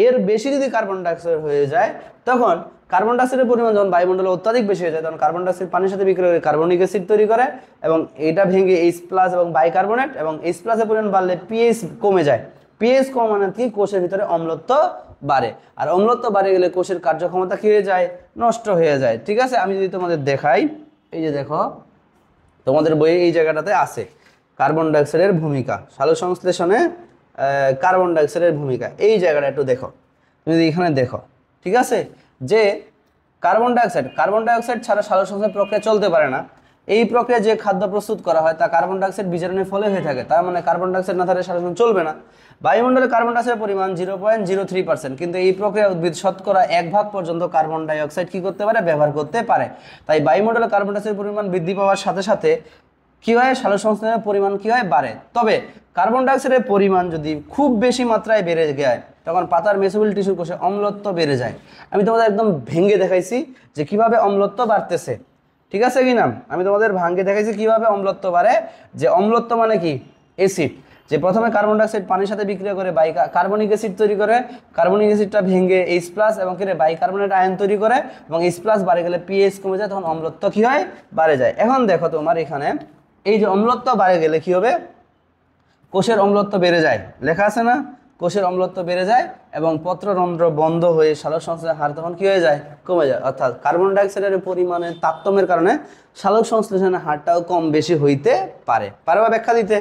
এর বেশি যদি কার্বন ডাইঅক্সাইড হয়ে যায়, তখন কার্বন ডাইঅক্সাইডের পরিমাণ যখন বায়ুমণ্ডলে অত্যাধিক বেশি হয়ে যায়, তখন কার্বন ডাইঅক্সাইড পানির সাথে বিক্রিয়া করে কার্বনিক অ্যাসিড তৈরি করে, এবং এটা ভেঙে H+ এবং বাইকার্বনেট, এবং H+ এর পরিমাণ বাড়লে পিএইচ কমে যায়। পিএইচ কম মানে কি? কোষের ভিতরে অম্লত্ব বাড়ে, আর অম্লত্ব বাড়ে গেলে কোষের কার্যক্ষমতা কি হয়ে যায়? নষ্ট হয়ে যায়। ঠিক আছে, আমি যদি তোমাদের দেখাই, এই যে দেখো তোমাদের বইয়ে এই জায়গাটাতে আছে কার্বন ডাইঅক্সাইডের ভূমিকা, সালোক সংশ্লেষণে কার্বন ডাইঅক্সাইডের ভূমিকা। এই জায়গাটা একটু দেখো, তুমি যদি এখানে দেখো, ঠিক আছে, যে কার্বন ডাইঅক্সাইড ছাড়া সালোক সংশ্লেষণ প্রক্রিয়া চলতে পারে না। এই প্রক্রিয়া যে খাদ্য প্রস্তুত করা হয় তা কার্বন ডাইঅক্সাইড বিজারণের ফলে হয়ে থাকে। তার মানে কার্বন ডাইঅক্সাইড না থাকলে সালোক সংশ্লেষণ চলবে না। বায়ুমণ্ডলে কার্বন ডাইঅক্সাইডের পরিমাণ 0.03%, কিন্তু এই প্রক্রিয়া উদ্ভিদ শতকরা 1 ভাগ পর্যন্ত কার্বন ডাইঅক্সাইড কি করতে পারে? ব্যবহার করতে পারে। তাই বায়ুমণ্ডলে কার্বন ডাইঅক্সাইডের পরিমাণ বৃদ্ধি পাওয়ার সাথে সাথে কি হয়? সালোক সংশ্লেষণের পরিমাণ কি হয়? বাড়ে। তবে কার্বন ডাইঅক্সাইডের পরিমাণ যদি খুব বেশি মাত্রায় বেড়ে যায়, তখন পাতার মেসোফিল টিস্যুর কোষে অম্লত্ব বেড়ে যায়। আমি তোমাদের একদম ভেঙে দেখাইছি যে কিভাবে অম্লত্ব বাড়তেছে। ঠিক আছে কিনা? আমি তোমাদের ভাঙে দেখাইছি কিভাবে অম্লত্ব বাড়ে। যে অম্লত্ব মানে কি? অ্যাসিড। যে প্রথমে কার্বন ডাইঅক্সাইড পানির সাথে বিক্রিয়া করে কার্বনিক অ্যাসিড তৈরি করে, কার্বনিক অ্যাসিডটা ভেঙে H+ এবং কি বাইকার্বনেট আয়ন তৈরি করে, এবং H+ বাড়ে গেলে পিএইচ কমে যায়, তখন অম্লত্ব কি হয়? বাড়ে যায়। এখন দেখো তোমার এখানে এই যে অম্লত্ব বাড়ে গেলে কি হবে? কোষের অম্লত্ব বেড়ে যায়, লেখা আছে না? কোষের অম্লত্ব বেড়ে যায় এবং পত্ররন্ধ্র বন্ধ হয়ে সালোক সংশ্লেষণের হার তখন কি হয়ে যায়? কমে যায়। অর্থাৎ কার্বন ডাইঅক্সাইডের পরিমাণের তারতম্যের কারণে সালোক সংশ্লেষণের হারটাও কম বেশি হইতে পারে। পারবা ব্যাখ্যা দিতে?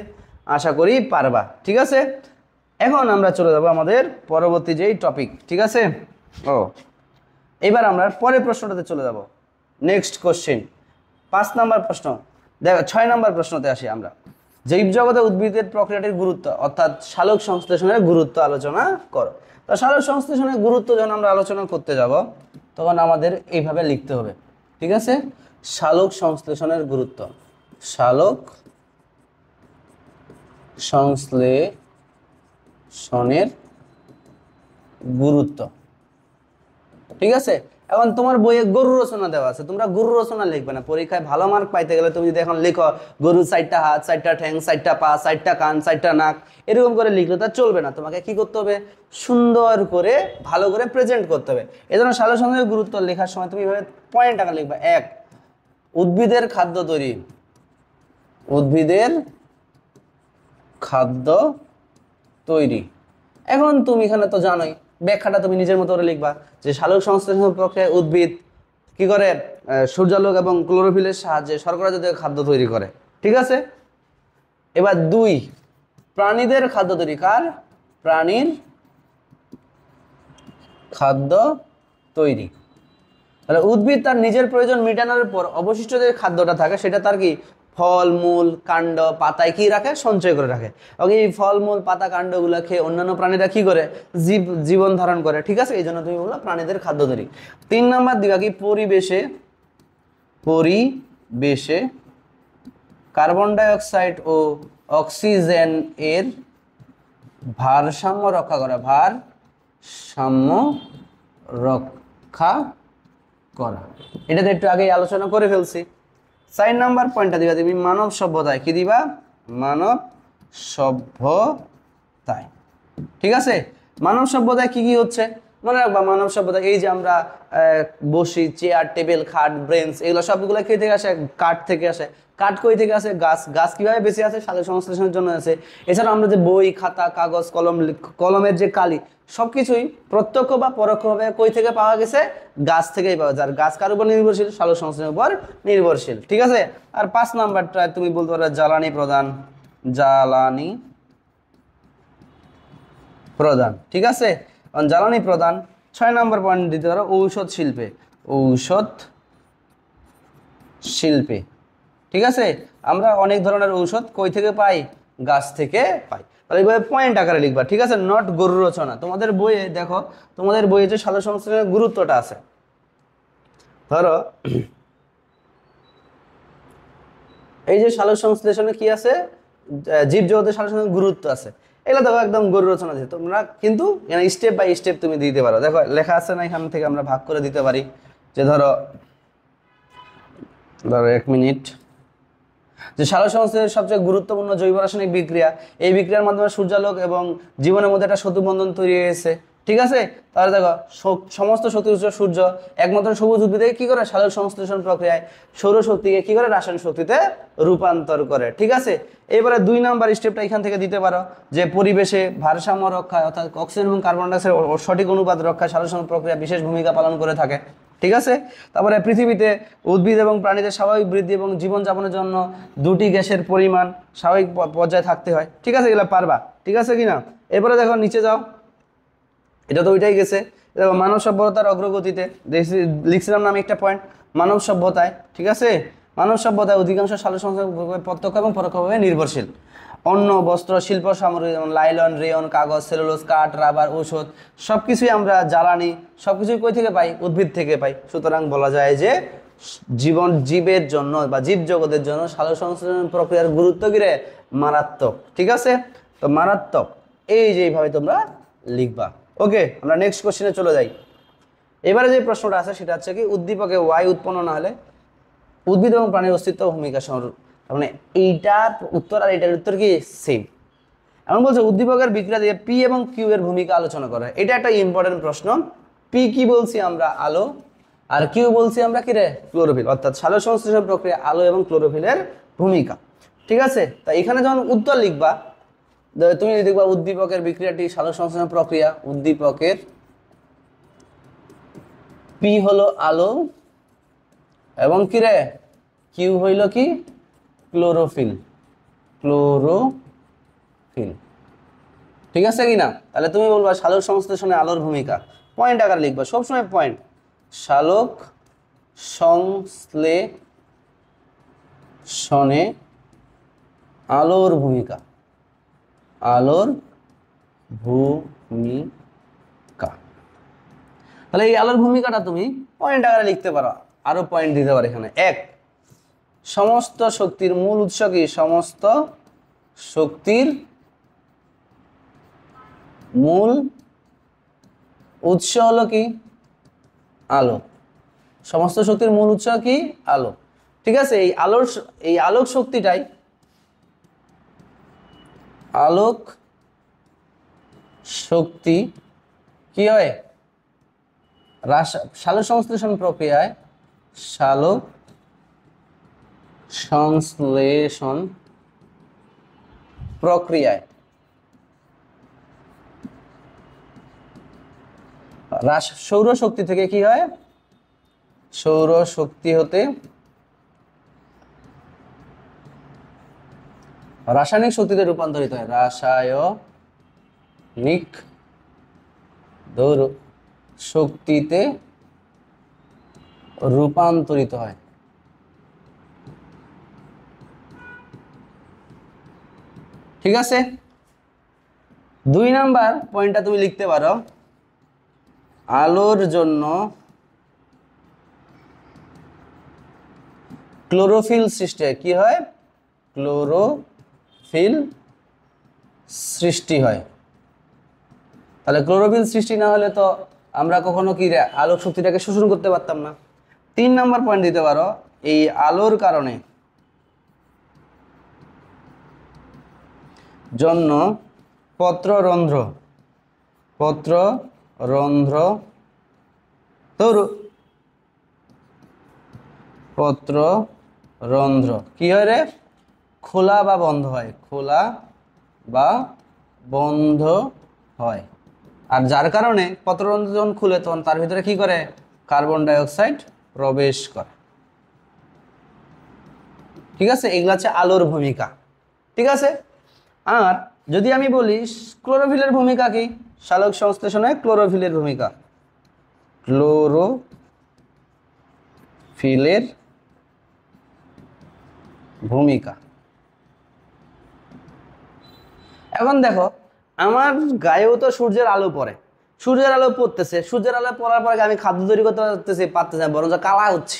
আশা করি পারবা। ঠিক আছে, এখন আমরা চলে যাব আমাদের পরবর্তী যেই টপিক। ঠিক আছে, এবার আমরা পরের প্রশ্নটাতে চলে যাব। নেক্সট কোশ্চেন 5 নম্বর প্রশ্ন। দেখো 6 নম্বর প্রশ্নতে আসি আমরা। জীবজগতে উদ্ভিদের প্রক্রিয়াটির গুরুত্ব, অর্থাৎ সালোক সংশ্লেষণের গুরুত্ব আলোচনা করো। তো সালোক সংশ্লেষণের গুরুত্ব যখন আমরা আলোচনা করতে যাব, তখন আমাদের এইভাবে লিখতে হবে। ঠিক আছে, সালোক সংশ্লেষণের গুরুত্ব, সালোক সংশ্লেষণের গুরুত্ব। ঠিক আছে, এখন তোমার বইয়ে গরু রচনা দেওয়া আছে, তোমরা গরু রচনা লিখবে না। পরীক্ষায় ভালো মার্ক পাইতে গেলে তুমি যদি এখন লিখো গরু 4টা হাত, 4টা ঠ্যাং, 4টা পা, 4টা কান, 4টা নাক, এরকম করে লিখলে তা চলবে না। তোমাকে কি করতে হবে? সুন্দর করে ভালো করে প্রেজেন্ট করতে হবে। এজন্য সালোক সংশ্লেষণের গুরুত্ব লেখার সময় তুমি এইভাবে পয়েন্ট আকারে লিখবা। 1, উদ্ভিদের খাদ্য তৈরি, উদ্ভিদের খাদ্য তৈরি। এখন তুমি এখানে তো জানোই, ব্যাখ্যাটা তুমি নিজের মতো করে লিখবা যে সালোক সংশ্লেষণ প্রক্রিয়ায় উদ্ভিদ কি করে, সূর্যালোক এবং ক্লোরোফিলের সাহায্যে শর্করা জাতীয় খাদ্য তৈরি করে। ঠিক আছে, এবার 2, প্রাণীদের খাদ্য তৈরি। কার? প্রাণীর খাদ্য তৈরি। তাহলে উদ্ভিদ তার নিজের প্রয়োজন মেটানোর পর অবশিষ্ট যে খাদ্যটা থাকে সেটা তার কি ফল মূল কাণ্ড পাতায় কি রাখে, সঞ্চয় করে রাখে। এবং এই ফল মূল পাতা কাণ্ডগুলো খেয়ে অন্যান্য প্রাণীরা কি করে, জীবন ধারণ করে। ঠিক আছে, এই জন্য তুমি বললো প্রাণীদের খাদ্য তৈরি। 3 নাম্বার দিবা কি পরিবেশে কার্বন ডাই অক্সাইড ও অক্সিজেন এর ভারসাম্য রক্ষা করা। ভারসাম্য রক্ষা করা, এটাতে একটু আগেই আলোচনা করে ফেলছি। 4 নাম্বার পয়েন্টটা দিবা তুমি মানব সভ্যতায়। কি দিবা? মানব সভ্যতায়। ঠিক আছে, মানব সভ্যতায় কি কি হচ্ছে মনে রাখবা। মানব সভ্যতায় এই যে আমরা বসি, চেয়ার টেবিল খাট ব্রেঞ্চ, এগুলো সবগুলো কে থেকে আসে? কাঠ থেকে আসে। কাঠ কই থেকে আসে? গাছ কিভাবে বেঁচে আছে? সালোক সংশ্লেষণের জন্য আছে। এছাড়া আমরা যে বই খাতা কাগজ কলমের যে কালি সবকিছুই প্রত্যক্ষ বা পরোক্ষভাবে কই থেকে পাওয়া গেছে? গাছ থেকেই পাওয়া যায়। আর গাছ কার উপর নির্ভরশীল? সালোক সংশ্লেষণের উপর নির্ভরশীল। ঠিক আছে, আর 5 নাম্বারটা তুমি বলতে পারো জ্বালানি প্রদান। ঠিক আছে, জ্বালানি প্রদান। 6 নাম্বার পয়েন্ট দিতে পারো ঔষধ শিল্পে। ঠিক আছে, আমরা অনেক ধরনের ঔষধ কই থেকে পাই? গাছ থেকে পাই। তাহলে এইভাবে পয়েন্ট আকারে লিখবা। ঠিক আছে, নট গরু রচনা। তোমাদের বইয়ে দেখো, তোমাদের বইয়ে যে সালোক সংশ্লেষণের গুরুত্বটা আছে, ধরো এই যে সালোক সংশ্লেষণে কি আছে, জীবজগতের সালোক সংশ্লেষণের গুরুত্ব আছে। এগুলো দেখো একদম গরু রচনা আছে। তোমরা কিন্তু স্টেপ বাই স্টেপ তুমি দিতে পারো। দেখো লেখা আছে না, এখান থেকে আমরা ভাগ করে দিতে পারি। যে ধরো 1 মিনিট, যে সালোক সংশ্লেষণের সবচেয়ে গুরুত্বপূর্ণ জৈব রাসায়নিক বিক্রিয়া, এই বিক্রিয়ার মাধ্যমে সূর্যালোক এবং জীবনের মধ্যে একটা সেতু বন্ধন তৈরি হয়েছে। ঠিক আছে, তাহলে দেখো সমস্ত শক্তির উৎস সূর্য, একমাত্র সবুজ উদ্ভিদে কি করে? সালোক সংশ্লেষণ প্রক্রিয়ায় সৌরশক্তিকে কি করে? রাসায়নিক শক্তিতে রূপান্তর করে। ঠিক আছে, এবারে 2 নাম্বার স্টেপটা এখান থেকে দিতে পারো যে পরিবেশে ভারসাম্য রক্ষায় অর্থাৎ অক্সিজেন এবং কার্বন ডাইঅক্সাইডের সঠিক অনুপাত রক্ষায় সালোক সংশ্লেষণ প্রক্রিয়া বিশেষ ভূমিকা পালন করে থাকে। ঠিক আছে, তারপরে পৃথিবীতে উদ্ভিদ এবং প্রাণীদের স্বাভাবিক বৃদ্ধি এবং জীবনযাপনের জন্য 2টি গ্যাসের পরিমাণ স্বাভাবিক পর্যায়ে থাকতে হয়। ঠিক আছে, এগুলো পারবা। ঠিক আছে কিনা? এরপরে দেখো নিচে যাও, এটা তো ওইটাই গেছে। দেখো মানব সভ্যতার অগ্রগতিতে লিখছিলাম না আমি একটা পয়েন্ট, মানব সভ্যতায়। ঠিক আছে, মানব সভ্যতায় অধিকাংশ সালোক সংশ্লেষণ প্রত্যক্ষ এবং পরোক্ষভাবে নির্ভরশীল। অন্ন বস্ত্র শিল্প সামগ্রী যেমন লাইলন রেয়ন কাগজ সেলুলোজ কাঠ রাবার ঔষধ সবকিছুই আমরা জ্বালানি সবকিছুই কই থেকে পাই? উদ্ভিদ থেকে পাই। সুতরাং বলা যায় যে জীবের জন্য বা জীব জগতের জন্য সালোক সংশ্লেষণ প্রক্রিয়ার গুরুত্ব কি রে? মারাত্মক। ঠিক আছে, তো মারাত্মক এই যে এইভাবে তোমরা লিখবা। ওকে, আমরা নেক্সট কোশ্চেনে চলে যাই। এবারে যে প্রশ্নটা আছে সেটা হচ্ছে কি উদ্দীপকে ওয়াই উৎপন্ন না হলে উদ্ভিদ এবং প্রাণীর অস্তিত্ব ভূমিকা মানে এইটার উত্তর আর এটার উত্তর কি সেম। এমন বলছে উদ্দীপকের বিক্রিয়া দিয়ে পি এবং কিউ এর ভূমিকা আলোচনা করা। এটা একটা ইম্পর্টেন্ট প্রশ্ন। পি কি বলছি আমরা? আলো। আর কিউ বলছি আমরা কি রে? ক্লোরোফিল। অর্থাৎ সালোক সংশ্লেষণ প্রক্রিয়া আলো এবং ক্লোরোফিলের ভূমিকা। ঠিক আছে, তা এখানে যখন উত্তর লিখবা তুমি দেখবা উদ্দীপকের বিক্রিয়াটি সালোক সংশ্লেষণ প্রক্রিয়া। উদ্দীপকের পি হলো আলো এবং কি রে? কিউ হইল কি? ক্লোরোফিল। ঠিক আছে কিনা? তাহলে তুমি বলবা সালোক সংশ্লেষণে আলোর ভূমিকা। পয়েন্ট আকারে লিখবা সবসময় পয়েন্ট। সালোক সংশ্লেষণে আলোর ভূমিকা। তাহলে এই আলোর ভূমিকাটা তুমি পয়েন্ট আকারে লিখতে পারো। আরো পয়েন্ট দিতে পারো এখানে। 1, সমস্ত শক্তির মূল উৎস কি? সমস্ত শক্তির মূল উৎস হলো কি? আলো। সমস্ত শক্তির মূল উৎস কি? আলো। ঠিক আছে, এই আলোক শক্তিটাই আলোক শক্তি কি হয়? সালোক সংশ্লেষণ প্রক্রিয়ায় সালোক সংশ্লেষণ প্রক্রিয়ায় সৌরশক্তি থেকে কি হয়, সৌরশক্তি হতে রাসায়নিক শক্তিতে রূপান্তরিত হয়, রাসায়নিক শক্তিতে রূপান্তরিত হয়। ঠিক আছে, 2 নাম্বার পয়েন্টটা তুমি লিখতে পারো, আলোর জন্য ক্লোরোফিল সৃষ্টি হয়। কি হয়? ক্লোরোফিল সৃষ্টি হয়। তাহলে ক্লোরোফিল সৃষ্টি না হলে তো আমরা কখনো কি আলোক শক্তিটাকে শোষণ করতে পারতাম না। 3 নাম্বার পয়েন্ট দিতে পারো, এই আলোর কারণে জন্য পত্ররন্ধ্র পত্ররন্ধ্র কি হয় রে? খোলা বা বন্ধ হয়, খোলা বা বন্ধ হয়। আর যার কারণে পত্ররন্ধ্র যখন খুলে তখন তার ভিতরে কি করে? কার্বন ডাই অক্সাইড প্রবেশ করে। ঠিক আছে, এগুলো হচ্ছে আলোর ভূমিকা। ঠিক আছে, আর যদি আমি বলি ক্লোরোফিলের ভূমিকা কি, সালোক সংশ্লেষণে ক্লোরোফিলের ভূমিকা, ক্লোরোফিলের ভূমিকা। এখন দেখো, আমার গায়েও তো সূর্যের আলো পড়ে, সূর্যের আলো পড়তেছে, সূর্যের আলো পড়ার পরে আমি খাদ্য তৈরি করতে পারতেছি না, বরঞ্চ কালা হচ্ছে।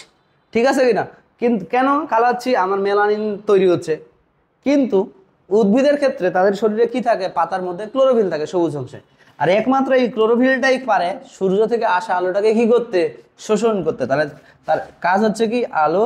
ঠিক আছে কিনা? কিন্তু কেন কালা হচ্ছি? আমার মেলানিন তৈরি হচ্ছে। কিন্তু উদ্ভিদের ক্ষেত্রে তাদের শরীরে কি থাকে? পাতার মধ্যে ক্লোরোফিল থাকে সবুজ অংশে। আর একমাত্র এই ক্লোরোফিলটাই পারে সূর্য থেকে আসা আলোটাকে কি করতে? শোষণ করতে। তাহলে তার কাজ হচ্ছে কি? আলো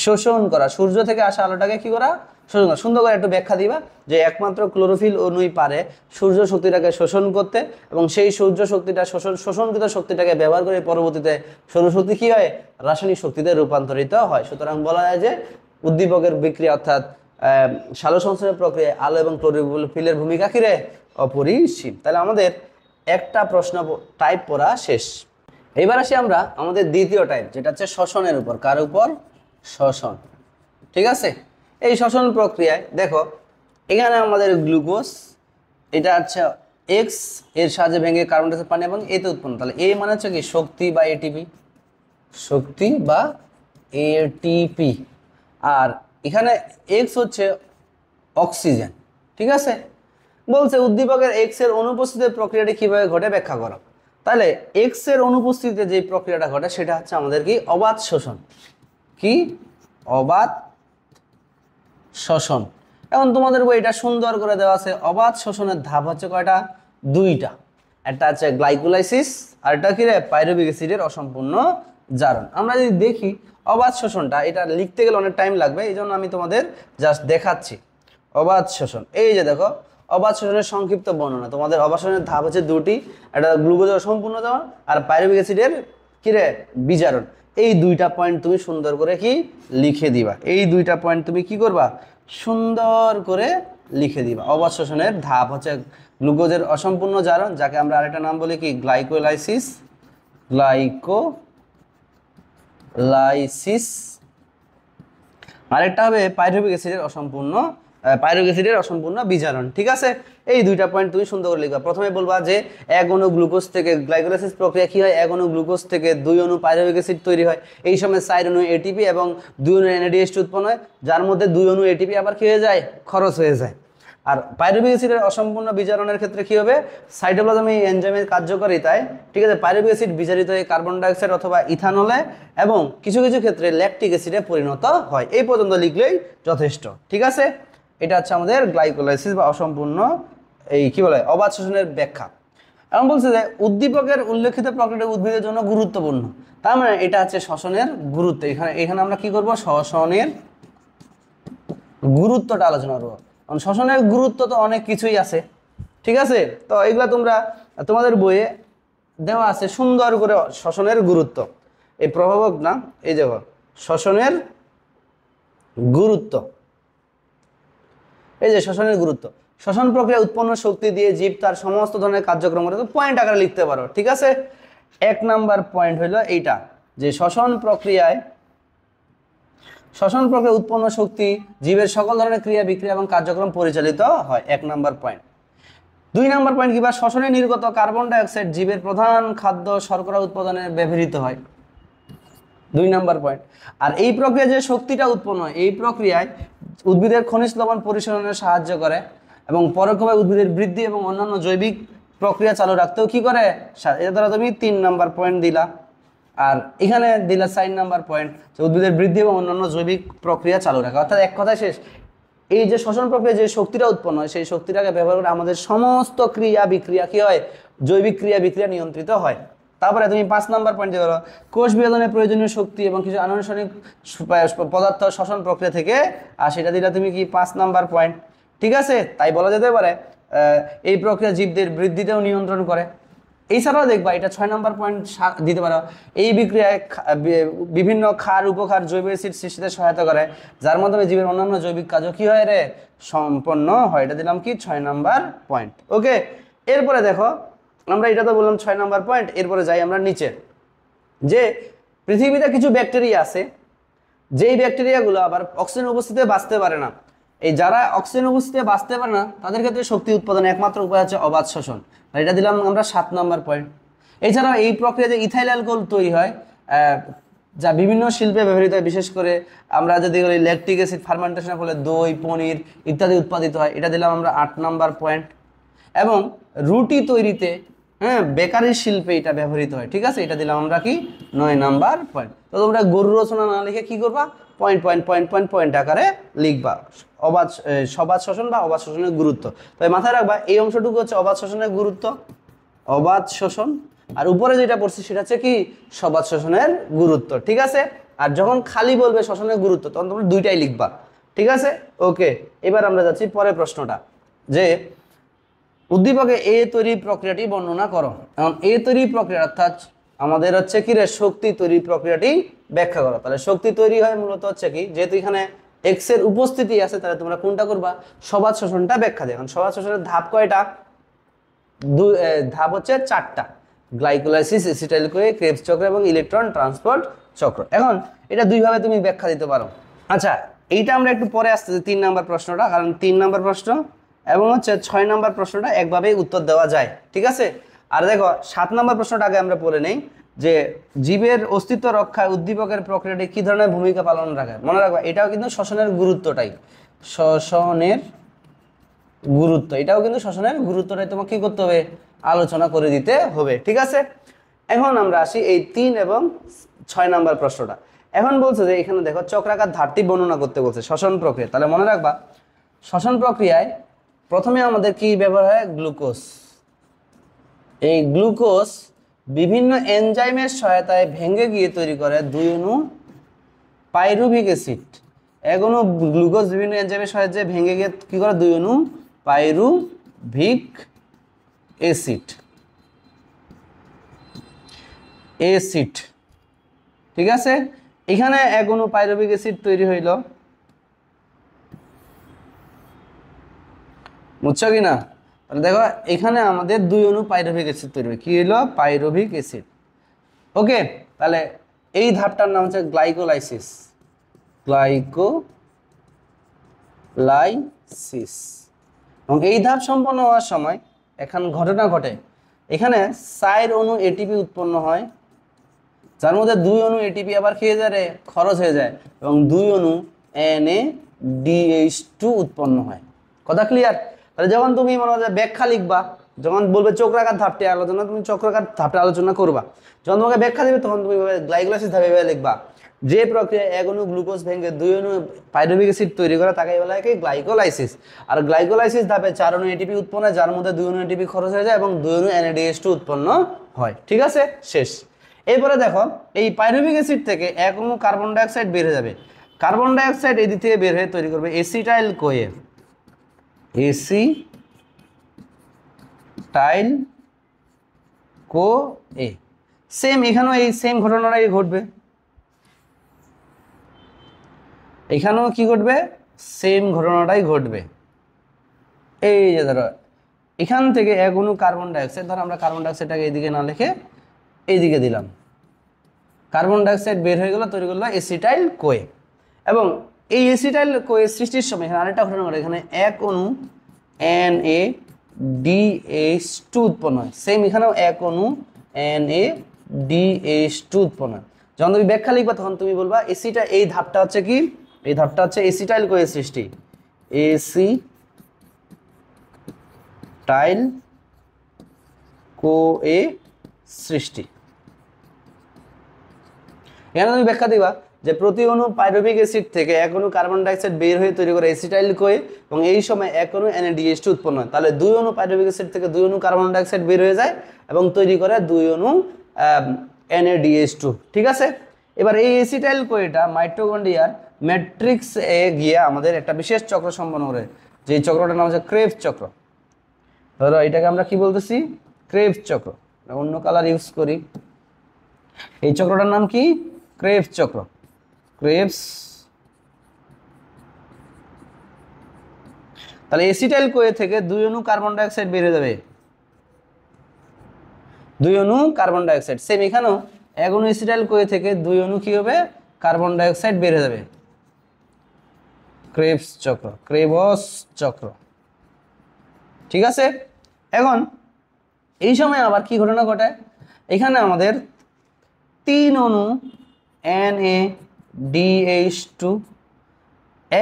শোষণ করা। সূর্য থেকে আসা আলোটাকে কি করা? শোষণ করা। সুন্দর করে একটু ব্যাখ্যা দিবা যে একমাত্র ক্লোরোফিল অণুই পারে সূর্য শক্তিটাকে শোষণ করতে, এবং সেই সূর্য শক্তিটা শোষণকৃত শক্তিটাকে ব্যবহার করে পরবর্তীতে সৌরশক্তি কি হয়? রাসায়নিক শক্তিতে রূপান্তরিত হয়। সুতরাং বলা যায় যে উদ্দীপকের বিক্রিয়া অর্থাৎ সালোক সংশ্লেষণ প্রক্রিয়ায় আলো এবং ক্লোরোফিলের ভূমিকা কি রে? অপরিসীম। তাহলে আমাদের একটা প্রশ্ন টাইপ পড়া শেষ। এবার আসি আমরা আমাদের দ্বিতীয় টাইপ, যেটা হচ্ছে শ্বসনের উপর। কার উপর? শ্বসন। ঠিক আছে, এই শ্বসন প্রক্রিয়ায় দেখো, এখানে আমাদের গ্লুকোজ, এটা হচ্ছে এক্স, এর সাহায্যে ভেঙে কার্বন ডাই অক্সাইড, পানি এবং এতে উৎপন্ন। তাহলে এ মানে হচ্ছে কি? শক্তি বা এটিপি, শক্তি বা এটিপি। আর এখানে এক্স হচ্ছে অক্সিজেন। ঠিক আছে, বলছে উদ্দীপকের এক্স এর অনুপস্থিতিতে প্রক্রিয়াটি কিভাবে ঘটে ব্যাখ্যা করো। তাহলে এক্স এর অনুপস্থিতিতে যে প্রক্রিয়াটা ঘটে সেটা হচ্ছে আমাদের কি? অবাধ শোষণ। কি? অবাধ শোষণ। এখন তোমাদের বই এটা সুন্দর করে দেওয়া আছে। অবাধ শোষণের ধাপ হচ্ছে কয়টা? 2টা। একটা হচ্ছে গ্লাইকোলাইসিস, আর একটা কি রে? পাইরুভিক অ্যাসিডের অসম্পূর্ণ জারণ। আমরা যদি দেখি অবাধ শোষণটা, এটা লিখতে গেলে অনেক টাইম লাগবে, এই জন্য আমি তোমাদের জাস্ট দেখাচ্ছি। অবাধ শোষণ, এই যে দেখো, অবাধ শোষণের সংক্ষিপ্ত বর্ণনা। তোমাদের অবাধ শোষণের ধাপ হচ্ছে 2টি, একটা গ্লুকোজের অসম্পূর্ণ জারণ আর পাইরুভিক অ্যাসিডের কি রে? বিজারণ। এই 2টা পয়েন্ট তুমি সুন্দর করে কি লিখে দিবা। এই 2টা পয়েন্ট তুমি কি করবা? সুন্দর করে লিখে দিবা। অবাধ শোষণের ধাপ হচ্ছে গ্লুকোজের অসম্পূর্ণ জারণ, যাকে আমরা আরেকটা নাম বলি কি? গ্লাইকোলাইসিস। আরেকটা হবে পাইরুভিক অ্যাসিডের অসম্পূর্ণ বিজারণ। ঠিক আছে, এই 2টা পয়েন্ট তুমি সুন্দর করে লিখবা। প্রথমে বলবা যে 1 অণু গ্লুকোজ থেকে, গ্লাইকোলাইসিস প্রক্রিয়া কি হয়? 1 অণু গ্লুকোজ থেকে 2 অণু পাইরুভিক অ্যাসিড তৈরি হয়। এই সময় 4 অণু এটিপি এবং 2 অণু এনএডিএইচ উৎপন্ন হয়, যার মধ্যে 2 অণু এটিপি আবার কি হয়ে যায়? খরচ হয়ে যায়। আর পাইরুভিক অ্যাসিডের অসম্পূর্ণ বিজারণের ক্ষেত্রে কি হবে? সাইটোপ্লাজমে এই এনজাইমের কার্যকারিতায়, ঠিক আছে, পাইরুভিক অ্যাসিড বিজারিত হয়ে কার্বন ডাই অক্সাইড অথবা ইথানলে এবং কিছু কিছু ক্ষেত্রে ল্যাকটিক অ্যাসিডে পরিণত হয়। এই পর্যন্ত লিখলেই যথেষ্ট। ঠিক আছে, এটা হচ্ছে আমাদের গ্লাইকোলাইসিস বা অসম্পূর্ণ এই কি বলে? অবাধ শোষণের ব্যাখ্যা। এখন বলছে যে উদ্দীপকের উল্লেখিত প্রক্রিয়াটি উদ্ভিদের জন্য গুরুত্বপূর্ণ। তার মানে এটা হচ্ছে শ্বসনের গুরুত্ব। এখানে আমরা কি করব? শ্বসনের গুরুত্বটা আলোচনা করবো। কারণ শ্বসনের গুরুত্ব তো অনেক কিছুই আছে। ঠিক আছে, তো এগুলা তোমাদের বইয়ে দেওয়া আছে সুন্দর করে। শ্বসনের গুরুত্ব, এই প্রভাবক না, এই দেখো, শ্বসনের গুরুত্ব। এই যে শ্বসনের গুরুত্ব, শ্বসন প্রক্রিয়া উৎপন্ন শক্তি দিয়ে জীব তার সমস্ত ধরনের কার্যক্রম করে, পয়েন্ট আকারে লিখতে পারো, ঠিক আছে। 1 নাম্বার পয়েন্ট হইল এইটা, যে শ্বসন প্রক্রিয়া উৎপন্ন শক্তি জীবের সকল ধরনের ক্রিয়া বিক্রিয়া এবং কার্যক্রম পরিচালিত হয়, 1 নাম্বার পয়েন্ট। 2 নাম্বার পয়েন্ট কি, বা শ্বসনে নির্গত কার্বন ডাইঅক্সাইড জীবের প্রধান খাদ্য শর্করা উৎপাদনে ব্যবহৃত হয়, 2 নাম্বার পয়েন্ট। আর এই প্রক্রিয়া যে শক্তিটা উৎপন্ন হয়, এই প্রক্রিয়ায় উদ্ভিদের খনিজ লবণ পরিশোধনে সাহায্য করে এবং পরোক্ষভাবে উদ্ভিদের বৃদ্ধি এবং অন্যান্য জৈবিক প্রক্রিয়া চালু রাখতেও কি করে, এর দ্বারা তুমি 3 নাম্বার পয়েন্ট দিলা। আর এখানে দিলা 4 নাম্বার পয়েন্ট, যে উদ্ভিদের বৃদ্ধি এবং অন্যান্য জৈবিক প্রক্রিয়া চালু রাখা। অর্থাৎ এক কথায় শেষ, এই যে শ্বসন প্রক্রিয়া যে শক্তিটা উৎপন্ন হয়, সেই শক্তিটাকে ব্যবহার করে আমাদের সমস্ত ক্রিয়া বিক্রিয়া কি হয়, জৈবিক ক্রিয়া বিক্রিয়া নিয়ন্ত্রিত হয়। তারপরে তুমি 5 নাম্বার পয়েন্টে বলো, কোষ বিভাজনের প্রয়োজনীয় শক্তি এবং কিছু আনুষঙ্গিক পদার্থ শ্বসন প্রক্রিয়া থেকে, আর সেটা দিলা তুমি কি 5 নাম্বার পয়েন্ট, ঠিক আছে। তাই বলা যেতে পারে এই প্রক্রিয়া জীবদের বৃদ্ধিতেও নিয়ন্ত্রণ করে। এছাড়াও দেখবা এটা 6 নাম্বার পয়েন্ট দিতে পারো, এই বিক্রিয়ায় বিভিন্ন ক্ষার উপক্ষার জৈব অ্যাসিড সৃষ্টিতে সহায়তা করে, যার মাধ্যমে জীবের অন্যান্য জৈবিক কাজও কি হয় রে, সম্পন্ন হয়। এটা দিলাম কি 6 নাম্বার পয়েন্ট, ওকে। এরপরে দেখো, আমরা এটা তো বললাম 6 নাম্বার পয়েন্ট, এরপরে যাই আমরা নিচে, যে পৃথিবীতে কিছু ব্যাকটেরিয়া আছে, যেই ব্যাকটেরিয়াগুলো আবার অক্সিজেন উপস্থিতিতে বাঁচতে পারে না। এই যারা অক্সিজেন উপস্থিতিতে বাঁচতে পারে না, তাদের ক্ষেত্রে শক্তি উৎপাদনের একমাত্র উপায় হচ্ছে অবাধ শ্বসন, আর এটা দিলাম আমরা 7 নাম্বার পয়েন্ট। এছাড়াও এই প্রক্রিয়াতে ইথাইল অ্যালকোহল তৈরি হয়, যা বিভিন্ন শিল্পে ব্যবহৃত হয়। বিশেষ করে আমরা যদি বলি ল্যাকটিক অ্যাসিড ফার্মেন্টেশনের ফলে দই, পনির ইত্যাদি উৎপাদিত হয়, এটা দিলাম আমরা 8 নাম্বার পয়েন্ট। এবং রুটি তৈরিতে, বেকারি শিল্পে এটা ব্যবহৃত হয়, ঠিক আছে, এটা দিলাম আমরা কি 9 নাম্বার পয়েন্ট। তো তোমরা গরু রচনা না লিখে কি করবা, point point point point point আকারে লিখবা সবাদ শ্বসন বা অবাধ শ্বসনের গুরুত্ব। তবে মাথায় রাখবা, এই অংশটুকু হচ্ছে অবাধ শ্বসনের গুরুত্ব, অবাধ শ্বসন, আর উপরে যেটা পড়ছি সেটা হচ্ছে কি সবাদ শ্বসনের গুরুত্ব, ঠিক আছে। আর যখন খালি বলবে শ্বসনের গুরুত্ব, তখন তোমরা দুইটাই লিখবা, ঠিক আছে, ওকে। এবার আমরা যাচ্ছি পরের প্রশ্নটা, যে উদ্দীপকে এ তৈরি প্রক্রিয়াটি বর্ণনা করো। এখন এ তৈরি প্রক্রিয়া অর্থাৎ আমাদের হচ্ছে কি রে, শক্তি তৈরি প্রক্রিয়াটি ব্যাখ্যা করো। তাহলে শক্তি তৈরি হয় মূলত হচ্ছে কি, যেহেতু এখানে এক্স এর উপস্থিতি আছে, তাহলে তোমরা কোনটা করবা, সবাদ শোষণটা ব্যাখ্যা দেয়। এখন সবাদ শোষণের ধাপ কয়টা, ধাপ হচ্ছে 4টা, গ্লাইকোলাইসিস, এসিটাইল-CoA, ক্রেবস চক্র এবং ইলেকট্রন ট্রান্সপোর্ট চক্র। এখন এটা দুইভাবে তুমি ব্যাখ্যা দিতে পারো। আচ্ছা, এইটা আমরা একটু পরে আসতেছি 3 নাম্বার প্রশ্নটা, কারণ 3 নাম্বার প্রশ্ন এবং হচ্ছে 6 নাম্বার প্রশ্নটা একভাবেই উত্তর দেওয়া যায়, ঠিক আছে। আর দেখো 7 নাম্বার প্রশ্নটা আগে আমরা পড়ে নেই, যে জীবের অস্তিত্ব রক্ষায় উদ্দীপকের প্রক্রিয়াটি কি ধরনের ভূমিকা পালন রাখে। মনে রাখবা, এটাও কিন্তু শ্বসনের গুরুত্বটাই, শ্বসনের গুরুত্ব, এটাও কিন্তু শ্বসনের গুরুত্বটাই তোমাকে কি করতে হবে, আলোচনা করে দিতে হবে, ঠিক আছে। এখন আমরা আসি এই 3 এবং 6 নাম্বার প্রশ্নটা। এখন বলছে যে এখানে দেখো চক্রাকার ধারটি বর্ণনা করতে বলছে শ্বসন প্রক্রিয়া। তাহলে মনে রাখবা, শ্বসন প্রক্রিয়ায় প্রথমে আমাদের কি ব্যবহার হয়, গ্লুকোজ। এই গ্লুকোজ বিভিন্ন এনজাইমের সহায়তায় ভেঙে গিয়ে তৈরি করে 2 অণু পাইরুভিক অ্যাসিড। এক অণু গ্লুকোজ বিভিন্ন এনজাইমের সাহায্যে ভেঙে গিয়ে কি করে, 2 অণু পাইরুভিক অ্যাসিড, ঠিক আছে। এখানে এক অণু পাইরুভিক অ্যাসিড তৈরি হইল, বুঝছো কি না। তাহলে দেখো এখানে আমাদের 2 অণু পাইরুভিক অ্যাসিড তৈরি হবে, কি হলো, পাইরুভিক অ্যাসিড, ওকে। তাহলে এই ধাপটার নাম হচ্ছে গ্লাইকোলাইসিস, এবং এই ধাপ সম্পন্ন হওয়ার সময় এখন ঘটনা ঘটে, এখানে 4 অণু এটিপি উৎপন্ন হয়, যার মধ্যে 2 অণু এটিপি আবার খেয়ে যায়, খরচ হয়ে যায়, এবং 2 অণু NADH2 উৎপন্ন হয়। কথা ক্লিয়ার। তাহলে যখন তুমি মনে হয় ব্যাখ্যা লিখবা, যখন বলবে চক্রাকার ধাপটি আলোচনা, তুমি চক্রাকার ধাপটা আলোচনা করবা, যখন তোমাকে ব্যাখ্যা দেবে তখন তুমি গ্লাইকোলাইসিস ধাপে লিখবা, যে প্রক্রিয়ায় 1 অণু গ্লুকোজ ভেঙে 2 অণু পাইরুভিক অ্যাসিড তৈরি করে তাকে বলা হয় কি গ্লাইকোলাইসিস। আর গ্লাইকোলাইসিস ধাপে 4 অণু এটিপি উৎপন্ন হয়, যার মধ্যে 2 অণু এটিপি খরচ হয়ে যায় এবং 2 অণু NADH2 উৎপন্ন হয়, ঠিক আছে, শেষ। এরপরে দেখো এই পাইরুভিক অ্যাসিড থেকে 1 অণু কার্বন ডাইঅক্সাইড বের হয়ে যাবে, কার্বন ডাইঅক্সাইড এই দিক থেকে বের হয়ে তৈরি করবে এসিটাইল-CoA, সেম এখানেও এই সেম ঘটনাটাই ঘটবে। এখানেও কি ঘটবে, সেম ঘটনাটাই ঘটবে। এই যে ধরো এখান থেকে এক অণু কার্বন ডাইঅক্সাইড, ধরো আমরা কার্বন ডাইঅক্সাইডটাকে এইদিকে না লিখে এইদিকে দিলাম, কার্বন ডাইঅক্সাইড বের হয়ে গেল, তৈরি করলো এসিটাইল কোয়ে। এবং এই এসিটাইল কোয়ে সৃষ্টির সময় এখানে আরেকটা ঘটনা ঘটে, এখানে এক অণু NaDH2 উৎপন্ন হয়। সেম এখানেও এক অণু NaDH2 উৎপন্ন হয়। যখন তুমি ব্যাখ্যা লিখবা তখন তুমি বলবা এসিটা, এই ধাপটা হচ্ছে কি, এই ধাপটা হচ্ছে এসিটাইল কোয়ে সৃষ্টি, এসিটাইল কোয়ে সৃষ্টি। এখানে তুমি ব্যাখ্যা দিবা যে প্রতি অণু পাইরুভিক অ্যাসিড থেকে এক অণু কার্বন ডাইঅক্সাইড বের হয়ে তৈরি করে এসিটাইল কোয়ে, এবং এই সময় এক অণু NaDH2 উৎপন্ন হয়। তাহলে দুই অণু পাইরুভিক অ্যাসিড থেকে দুই অণু কার্বন ডাইঅক্সাইড বের হয়ে যায় এবং তৈরি করে দুই অণু NaDH2। ঠিক আছে, এবার এই এসিটাইল কোয়েটা মাইটোকন্ড্রিয়ার ম্যাট্রিক্স এ গিয়ে আমাদের একটা বিশেষ চক্র সম্পন্ন করে, যে চক্রটার নাম হচ্ছে ক্রেবস চক্র। ধরো এটাকে আমরা কি বলতেছি, ক্রেবস চক্র, অন্য কালার ইউজ করি। এই চক্রটার নাম কি, ক্রেবস চক্র, ক্রেবস। তাহলে এসিটাইল কোয়ে থেকে দুই অণু কার্বন ডাইঅক্সাইড বের হয়ে যাবে, দুই অণু কার্বন ডাইঅক্সাইড। সেম এখানেও এক অণু এসিটাইল কোয়ে থেকে দুই অণু কি হবে, কার্বন ডাইঅক্সাইড বের হয়ে যাবে, ক্রেবস চক্র, ক্রেবস চক্র। ঠিক আছে, এখন এই সময় আবার কি ঘটনা ঘটে, এখানে আমাদের তিন অণু NaDH2,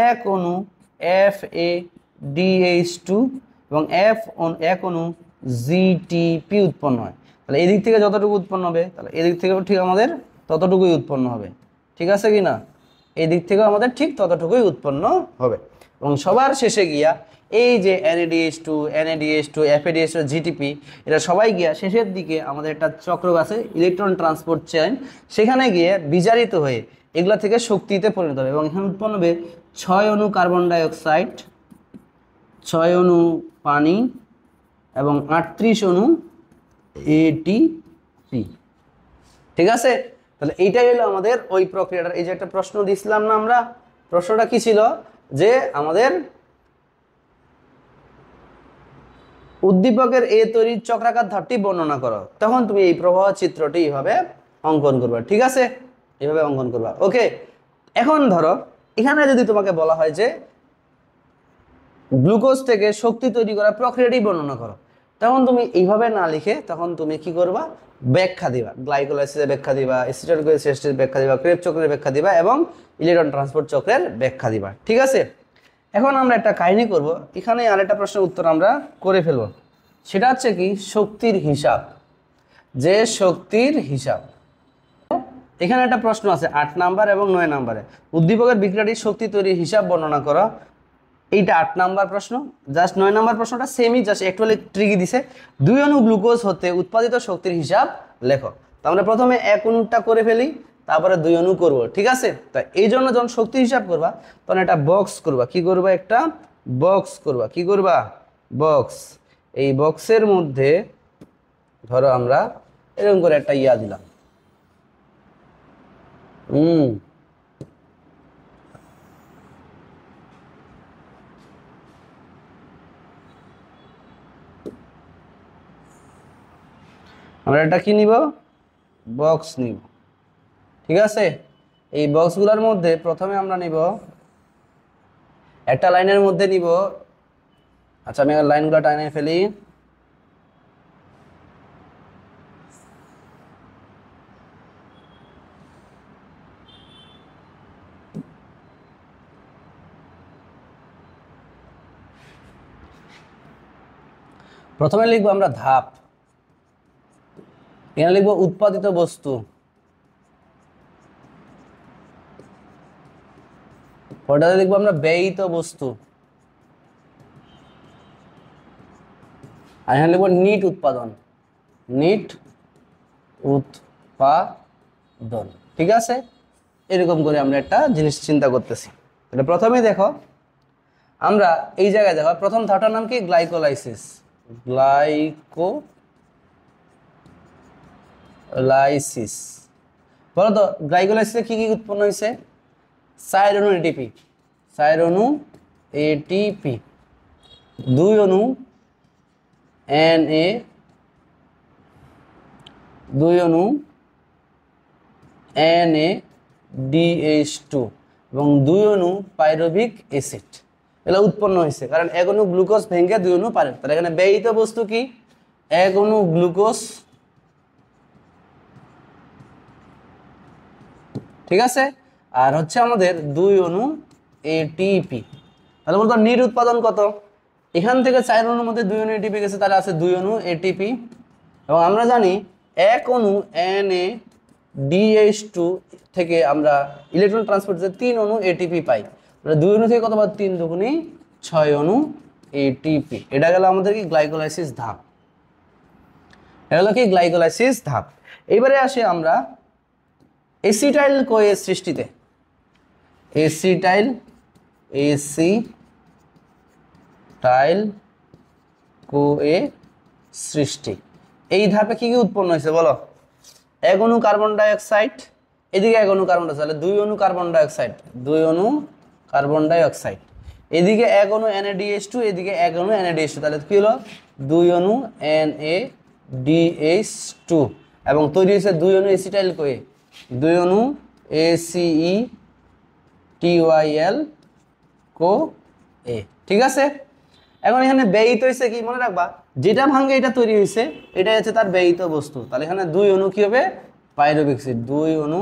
এক অণু FADH2 এবং এক অণু GTP উৎপন্ন হয়। তাহলে এদিক থেকে যতটুকু উৎপন্ন হবে, তাহলে এদিক থেকেও ঠিক আমাদের ততটুকুই উৎপন্ন হবে। ঠিক আছে কি না, এই দিক থেকেও আমাদের ঠিক ততটুকুই উৎপন্ন হবে। এবং সবার শেষে গিয়া এই যে NaDH2, FADH2, GTP, এরা সবাই গিয়া শেষের দিকে আমাদের একটা চক্র আছে ইলেকট্রন ট্রান্সপোর্ট চেইন, সেখানে গিয়ে বিজারিত হয়ে এগুলা থেকে শক্তিতে পরিণত হবে এবং এখানে উৎপন্ন হবে 6 অণু কার্বন ডাইঅক্সাইড, 6 অণু পানি এবং 38 অণু ATP। ঠিক আছে, তাহলে এইটাই হলো আমাদের ওই প্রক্রিয়াটার। এই যে একটা প্রশ্ন দিছিলাম না আমরা, প্রশ্নটা কি ছিল যে আমাদের উদ্দীপকের এ তৈরির চক্রাকার ধাপটি বর্ণনা করো, তখন তুমি এই প্রবাহ চিত্রটি এইভাবে অঙ্কন করবা। ঠিক আছে, এইভাবে অঙ্কন করবা। ওকে, এখন ধরো এখানে যদি তোমাকে বলা হয় যে গ্লুকোজ থেকে শক্তি তৈরি করার প্রক্রিয়াটি বর্ণনা করো, তখন তুমি এইভাবে না লিখে তখন তুমি কি করবা, ব্যাখ্যা দিবা, গ্লাইকোলাইসিসের ব্যাখ্যা দিবা, এসিটাইল কোয়ে সৃষ্টির ব্যাখ্যা দিবা, ক্রেবস চক্রের ব্যাখ্যা দিবা এবং ইলেকট্রন ট্রান্সপোর্ট চক্রের ব্যাখ্যা দিবা। ঠিক আছে, এখন আমরা একটা কাহিনী করব, এখানে আরেকটা প্রশ্নের উত্তর আমরা করে ফেলব। সেটা হচ্ছে কি, শক্তির হিসাব, যে শক্তির হিসাব। এখানে একটা প্রশ্ন আছে 8 নাম্বার এবং 9 নাম্বারে, উদ্দীপকের বিক্রিয়াটির শক্তি তৈরির হিসাব বর্ণনা করো। এইটা 8 নাম্বার প্রশ্ন, জাস্ট 9 নাম্বার প্রশ্নটা সেমই, জাস্ট একটু ট্রিকি দিছে। 2 অণু গ্লুকোজ হতে উৎপাদিত শক্তির হিসাব লেখো। তো আমরা প্রথমে এক অণুটা করে ফেলি, তারপরে 2 অণু করব। ঠিক আছে, তা এই জন্য যখন শক্তি হিসাব করবা তখন একটা বক্স করবা, কি করবা, একটা বক্স করবা, কি করবা, বক্স। এই বক্সের মধ্যে ধরো আমরা এরকম করে একটা ইয়া দিলাম, আমরা এটা কি নিব, বক্স নিব। ঠিক আছে, এই বক্সগুলোর মধ্যে প্রথমে আমরা নিব একটা লাইনের মধ্যে নিব, আচ্ছা আমি লাইনগুলো টাইনে ফেলি। প্রথমে লিখবো আমরা ধাপ, এখানে লিখবো উৎপাদিত বস্তু, পরেরটাতে লিখবো আমরা ব্যয়িত বস্তু, আর এখানে লিখবো নিট উৎপাদন, নিট উৎপাদন। ঠিক আছে, এরকম করে আমরা একটা জিনিস চিন্তা করতেছি। এটা প্রথমেই দেখো, আমরা এই জায়গায় দেখো প্রথম ধাপটার নাম কি, গ্লাইকোলাইসিস, গ্লাইকোলাইসিস। বলো তো গ্লাইকোলাইসিসে কি কি উৎপন্ন হয়েছে, 4 অণু এটিপি, 4 অণু এটিপি, 2 অণু Na, 2 অণু NaDH2 এবং 2 অণু পাইরুভিক অ্যাসিড। এগুলো উৎপন্ন হয়েছে কারণ 1 অণু গ্লুকোজ ভেঙে 2 অণু পাইরুভ। তাহলে এখানে ব্যয়িত বস্তু কি? 1 অণু গ্লুকোজ, ঠিক আছে, আর হচ্ছে আমাদের 2 অণু এটিপি। তাহলে বলতো নিট উৎপাদন কত? এখান থেকে 4 অণুর মধ্যে 2 অণু এটিপি গেছে, তাহলে আছে 2 অণু এটিপি। এবং আমরা জানি 1 অণু NaDH2 থেকে আমরা ইলেকট্রন ট্রান্সপোর্ট 3 অণু এটিপি পাই। তাহলে 2 অণু থেকে কত পাই? 3 দুগুণে 6 অণু এটিপি। এটা গেল আমাদের কি গ্লাইকোলাইসিস ধাপ। এটা হলো কি গ্লাইকোলাইসিস ধাপ। এবারে আসি আমরা এসিটাইল কোয়ে সৃষ্টিতে। এসিটাইল কোয়ে সৃষ্টি, এই ধাপে কি কি উৎপন্ন হয়েছে বলো? 1 অণু কার্বন ডাইঅক্সাইড, এদিকে 1 অণু কার্বন ডাইঅক্সাইড, 2 অণু কার্বন ডাইঅক্সাইড, 2 অণু কার্বন ডাইঅক্সাইড, এদিকে 1 অণু NaDH2, এদিকে 1 অণু NaDH2, তাহলে কি হলো? 2 অণু NaDH2 এবং তৈরি হয়েছে 2 অণু এসিটাইল কোয়ে, 2 অণু ACETYL CoA, ঠিক আছে। এখন এখানে ব্যয়িত হয়েছে কি মনে রাখবা, যেটা ভাঙে এটা তৈরি হয়েছে, এটা হচ্ছে তার ব্যয়িত বস্তু। তাহলে এখানে 2 অণু কি হবে? পাইরুভিক অ্যাসিড, 2 অণু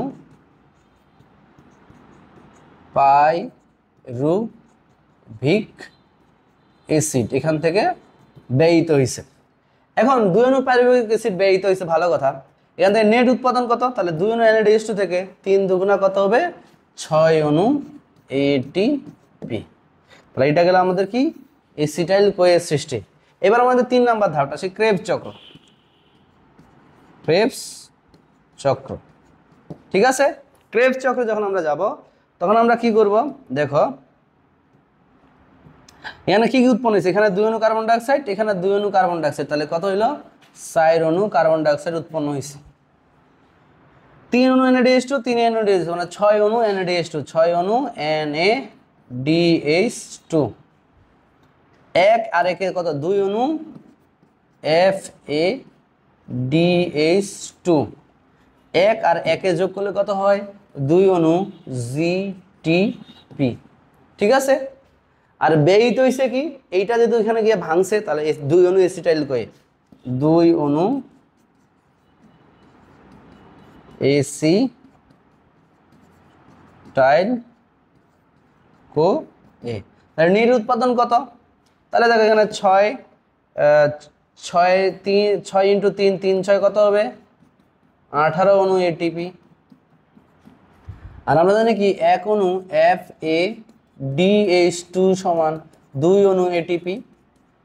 পাইরুভিক অ্যাসিড এখান থেকে ব্যয়িত হয়েছে। এখন 2 অণু পাইরুভিক অ্যাসিড ব্যয়িত হয়েছে, ভালো কথা। এখান থেকে নেট উৎপাদন কত? তাহলে 2 অণু NaDH2 থেকে 3 দুগুণা কত হবে? 6 অণু এটিপি। তাহলে এটা গেল আমাদের কি এসিটাইল কোয়ে সৃষ্টি। এবার আমাদের 3 নাম্বার ধাপটা সে ক্রেবস চক্র। ক্রেবস চক্র, ঠিক আছে। ক্রেবস চক্রে যখন আমরা যাব তখন আমরা কি করব দেখো, এখানে কি কি উৎপন্ন হয়েছে? এখানে 2 অণু কার্বন ডাইঅক্সাইড, এখানে 2 অণু কার্বন ডাইঅক্সাইড, তাহলে কত হইলো? 4 অণু কার্বন ডাইঅক্সাইড উৎপন্ন হয়েছে। 3 অণু NaDH2, 3 NaDH2 মানে 6 অণু NaDH2, 6 অণু NaDH2, 1 আর 1 এর কত? 2 অণু FADH2, 1 আর 1 এ যোগ করলে কত হয়? 2 অণু GTP, ঠিক আছে। আর ব্যয়িত হয়েছে কি? এইটা যেহেতু এখানে গিয়ে ভাঙছে, তাহলে 2 অণু এসিটাইল কোয়ে, 2 অণু এসিটাইল কোয়ে। তাহলে নিট উৎপাদন কত? তাহলে দেখো এখানে 6 × 3 3 6 কত হবে? 18 অণু এটিপি। আর আমরা জানি কি 1 অণু FADH2 সমান 2 অণু এটিপি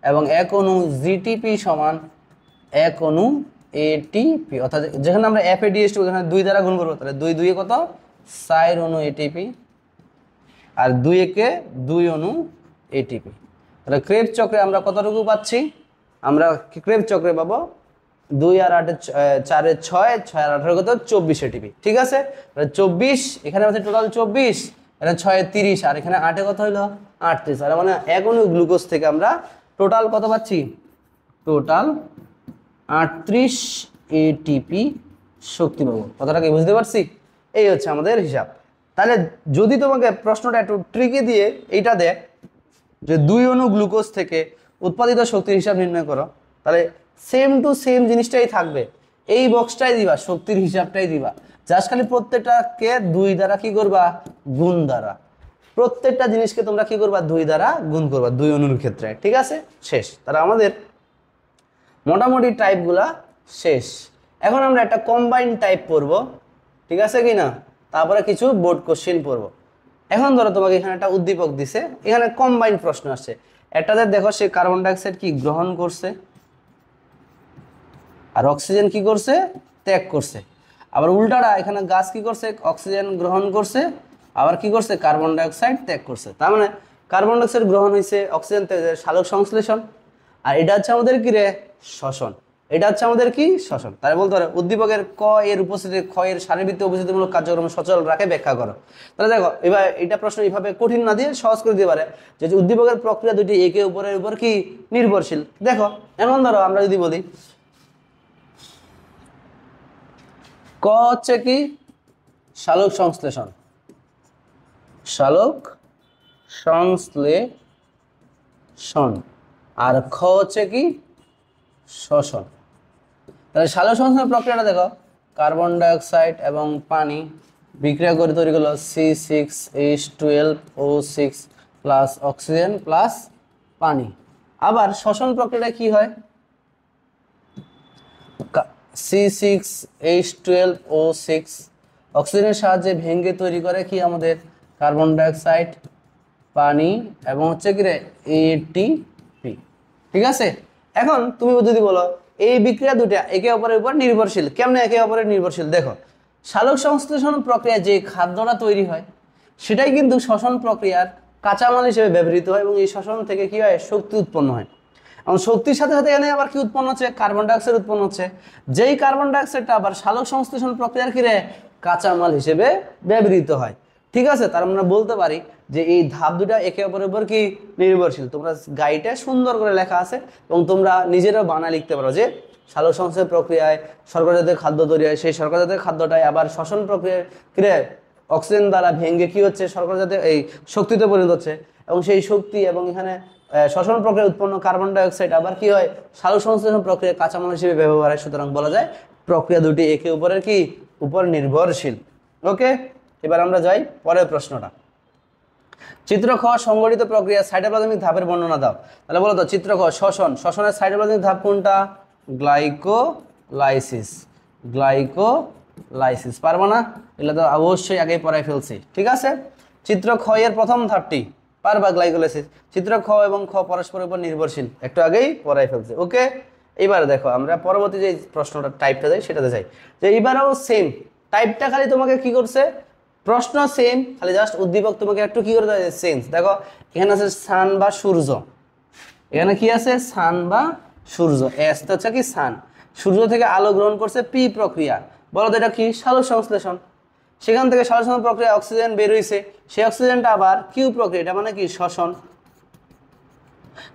এবং 1 অণু জিটিপি সমান 1 অণু এটিপি। অর্থাৎ যেখানে আমরা FADH2 এখানে 2 দ্বারা গুণ করবো, তাহলে 2 2 এ কত? 4 অণু এটিপি আর 2 একে 2 অণু এটিপি। তাহলে ক্রেবস চক্রে আমরা কতটুকু পাচ্ছি? আমরা ক্রেবস চক্রে পাবো 2 আর 8 4 এ 6, 6 আর 18 কত? 24 এটিপি, ঠিক আছে। তাহলে 24, এখানে আছে টোটাল 24, এখানে 6 এ 30 আর এখানে 8 এ কত হলো? 38। আর মানে 1 অণু গ্লুকোজ থেকে আমরা টোটাল কত পাচ্ছি? টোটাল 38 এটিপি শক্তি পাবো। কথাটা কি বুঝতে পারছি? এই হচ্ছে আমাদের হিসাব। তাহলে যদি তোমাকে প্রশ্নটা একটু ট্রিকি দিয়ে এইটা দেয় যে 2 অণু গ্লুকোজ থেকে উৎপাদিত শক্তির হিসাব নির্ণয় করো, তাহলে সেম টু সেম জিনিসটাই থাকবে, এই বক্সটাই দিবা, শক্তির হিসাবটাই দিবা, জাস্ট খালি প্রত্যেকটাকে 2 দ্বারা কি করবা? গুণ দ্বারা। প্রত্যেকটা জিনিসকে তোমরা কি করবা? 2 দ্বারা গুণ করবা 2 অণুর ক্ষেত্রে, ঠিক আছে। শেষ। তাহলে আমাদের মোটামুটি টাইপগুলা শেষ। এখন আমরা একটা কম্বাইন্ড টাইপ পড়ব, ঠিক আছে কি না? তারপরে কিছু বোর্ড কোশ্চেন পড়ব। এখন ধরো তোমাকে এখানে একটা উদ্দীপক দিছে, এখানে কম্বাইন্ড প্রশ্ন আসছে। একটাতে দেখো সে কার্বন ডাইঅক্সাইড কি গ্রহণ করছে আর অক্সিজেন কি করছে? ত্যাগ করছে। আবার উল্টাটা, এখানে গাছ কি করছে? অক্সিজেন গ্রহণ করছে, আবার কি করছে? কার্বন ডাইঅক্সাইড ত্যাগ করছে। তার মানে কার্বন ডাইঅক্সাইড গ্রহণ হয়েছে, অক্সিজেন সালোক সংশ্লেষণ, আর এটা হচ্ছে আমাদের কি রে? শ্বসন। এটা হচ্ছে আমাদের কি শ্বসন। তাই বলতে পারে উদ্দীপকের ক এর উপস্থিতি খ এর শারীরবৃত্তীয় উপস্থিতিমূলক কার্যক্রম সচল রাখে ব্যাখ্যা করো। তাহলে দেখো এবার এটা প্রশ্ন এইভাবে কঠিন না দিয়ে সহজ করে দিতে পারে যে উদ্দীপকের প্রক্রিয়া দুটি একে অপরের উপর কি নির্ভরশীল। দেখো এমন ধরো আমরা যদি বলি ক হচ্ছে কি সালোক সংশ্লেষণ, সালোক সংশ্লেষণ, আর খ হচ্ছে কি শ্বসন। তাহলে সালোক সংশ্লেষণ প্রক্রিয়াটা দেখো কার্বন ডাইঅক্সাইড এবং পানি বিক্রিয়া করে তৈরি করলো C6H12O6 প্লাস অক্সিজেন প্লাস পানি। আবার শ্বসন প্রক্রিয়াটা কি হয় C6H12O6 অক্সিজেনের সাহায্যে ভেঙে তৈরি করে কি আমাদের কার্বন ডাইঅক্সাইড পানি এবং হচ্ছে কি রে ATP। ঠিক আছে, এখন তুমি যদি বলো এই বিক্রিয়া দুটা একে অপরের উপর নির্ভরশীল, কেমনে একে অপরের নির্ভরশীল? দেখো সালোক সংশ্লেষণ প্রক্রিয়ায় যে খাদ্যটা তৈরি হয় সেটাই কিন্তু শ্বসন প্রক্রিয়ার কাঁচামাল হিসেবে ব্যবহৃত হয় এবং এই শ্বসন থেকে কি হয় শক্তি উৎপন্ন হয়। এবং শক্তির সাথে সাথে এখানে আবার কি উৎপন্ন হচ্ছে কার্বন ডাইঅক্সাইড উৎপন্ন হচ্ছে, যেই কার্বন ডাইঅক্সাইডটা আবার সালোক সংশ্লেষণ প্রক্রিয়ার কি রে কাঁচামাল হিসেবে ব্যবহৃত হয়। ঠিক আছে, তার আমরা বলতে পারি যে এই ধাপ দুটা একে অপরের উপর কি নির্ভরশীল। তোমরা গাইডে সুন্দর করে লেখা আছে এবং তোমরা নিজেরাও বানায় লিখতে পারো যে সালোক সংশ্লেষণ প্রক্রিয়ায় শর্করা জাতীয় খাদ্য তৈরি হয়, সেই শর্করা জাতীয় খাদ্যটাই আবার শ্বসন প্রক্রিয়ায় ক্রিয়ায় অক্সিজেন দ্বারা ভেঙে কি হচ্ছে শর্করা জাতীয় এই শক্তিতে পরিণত হচ্ছে এবং সেই শক্তি এবং এখানে শ্বসন প্রক্রিয়া উৎপন্ন কার্বন ডাইঅক্সাইড আবার কি হয় সালোক সংশ্লেষণ প্রক্রিয়া কাঁচামাল হিসেবে ব্যবহার হয়। সুতরাং বলা যায় প্রক্রিয়া দুটি একে অপরের কি উপর নির্ভরশীল। ওকে, এবার আমরা যাই পরের প্রশ্নটা। চিত্র খ সংগঠিত প্রক্রিয়া সাইটোপ্লাজমিক ধাপের বর্ণনা দাও। তাহলে বলো তো চিত্র খ শ্বসন, শ্বসনের সাইটোপ্লাজমিক ধাপ কোনটা? Glycolysis, glycolysis. পারবো না? এগুলো তো অবশ্যই আগেই পড়াই ফেলছি। ঠিক আছে, চিত্র খ এর প্রথম ধাপটি পারবা গ্লাইকোলাইসিস। চিত্র খ এবং খ পরস্পরের উপর নির্ভরশীল, একটু আগেই পড়াই ফেলছে। ওকে, এবার দেখো আমরা পরবর্তী যে প্রশ্নটা টাইপটা যাই সেটাতে যাই, যে এবারও সেম টাইপটা, খালি তোমাকে কি করছে প্রশ্ন সেম, খালি জাস্ট উদ্দীপক তোমাকে একটু কি করে দেয় চেঞ্জ। দেখো এখানে আছে সান বা সূর্য, এখানে কি আছে সান বা সূর্য, এস তো হচ্ছে কি সান, সূর্য থেকে আলো গ্রহণ করছে পি প্রক্রিয়া। বলো তো এটা কি সালোক সংশ্লেষণ। সেখান থেকে সালোক সংশ্লেষণ প্রক্রিয়া অক্সিজেন বের হয়েছে, সেই অক্সিজেনটা আবার কিউ প্রক্রিয়া, এটা মানে কি শ্বসন।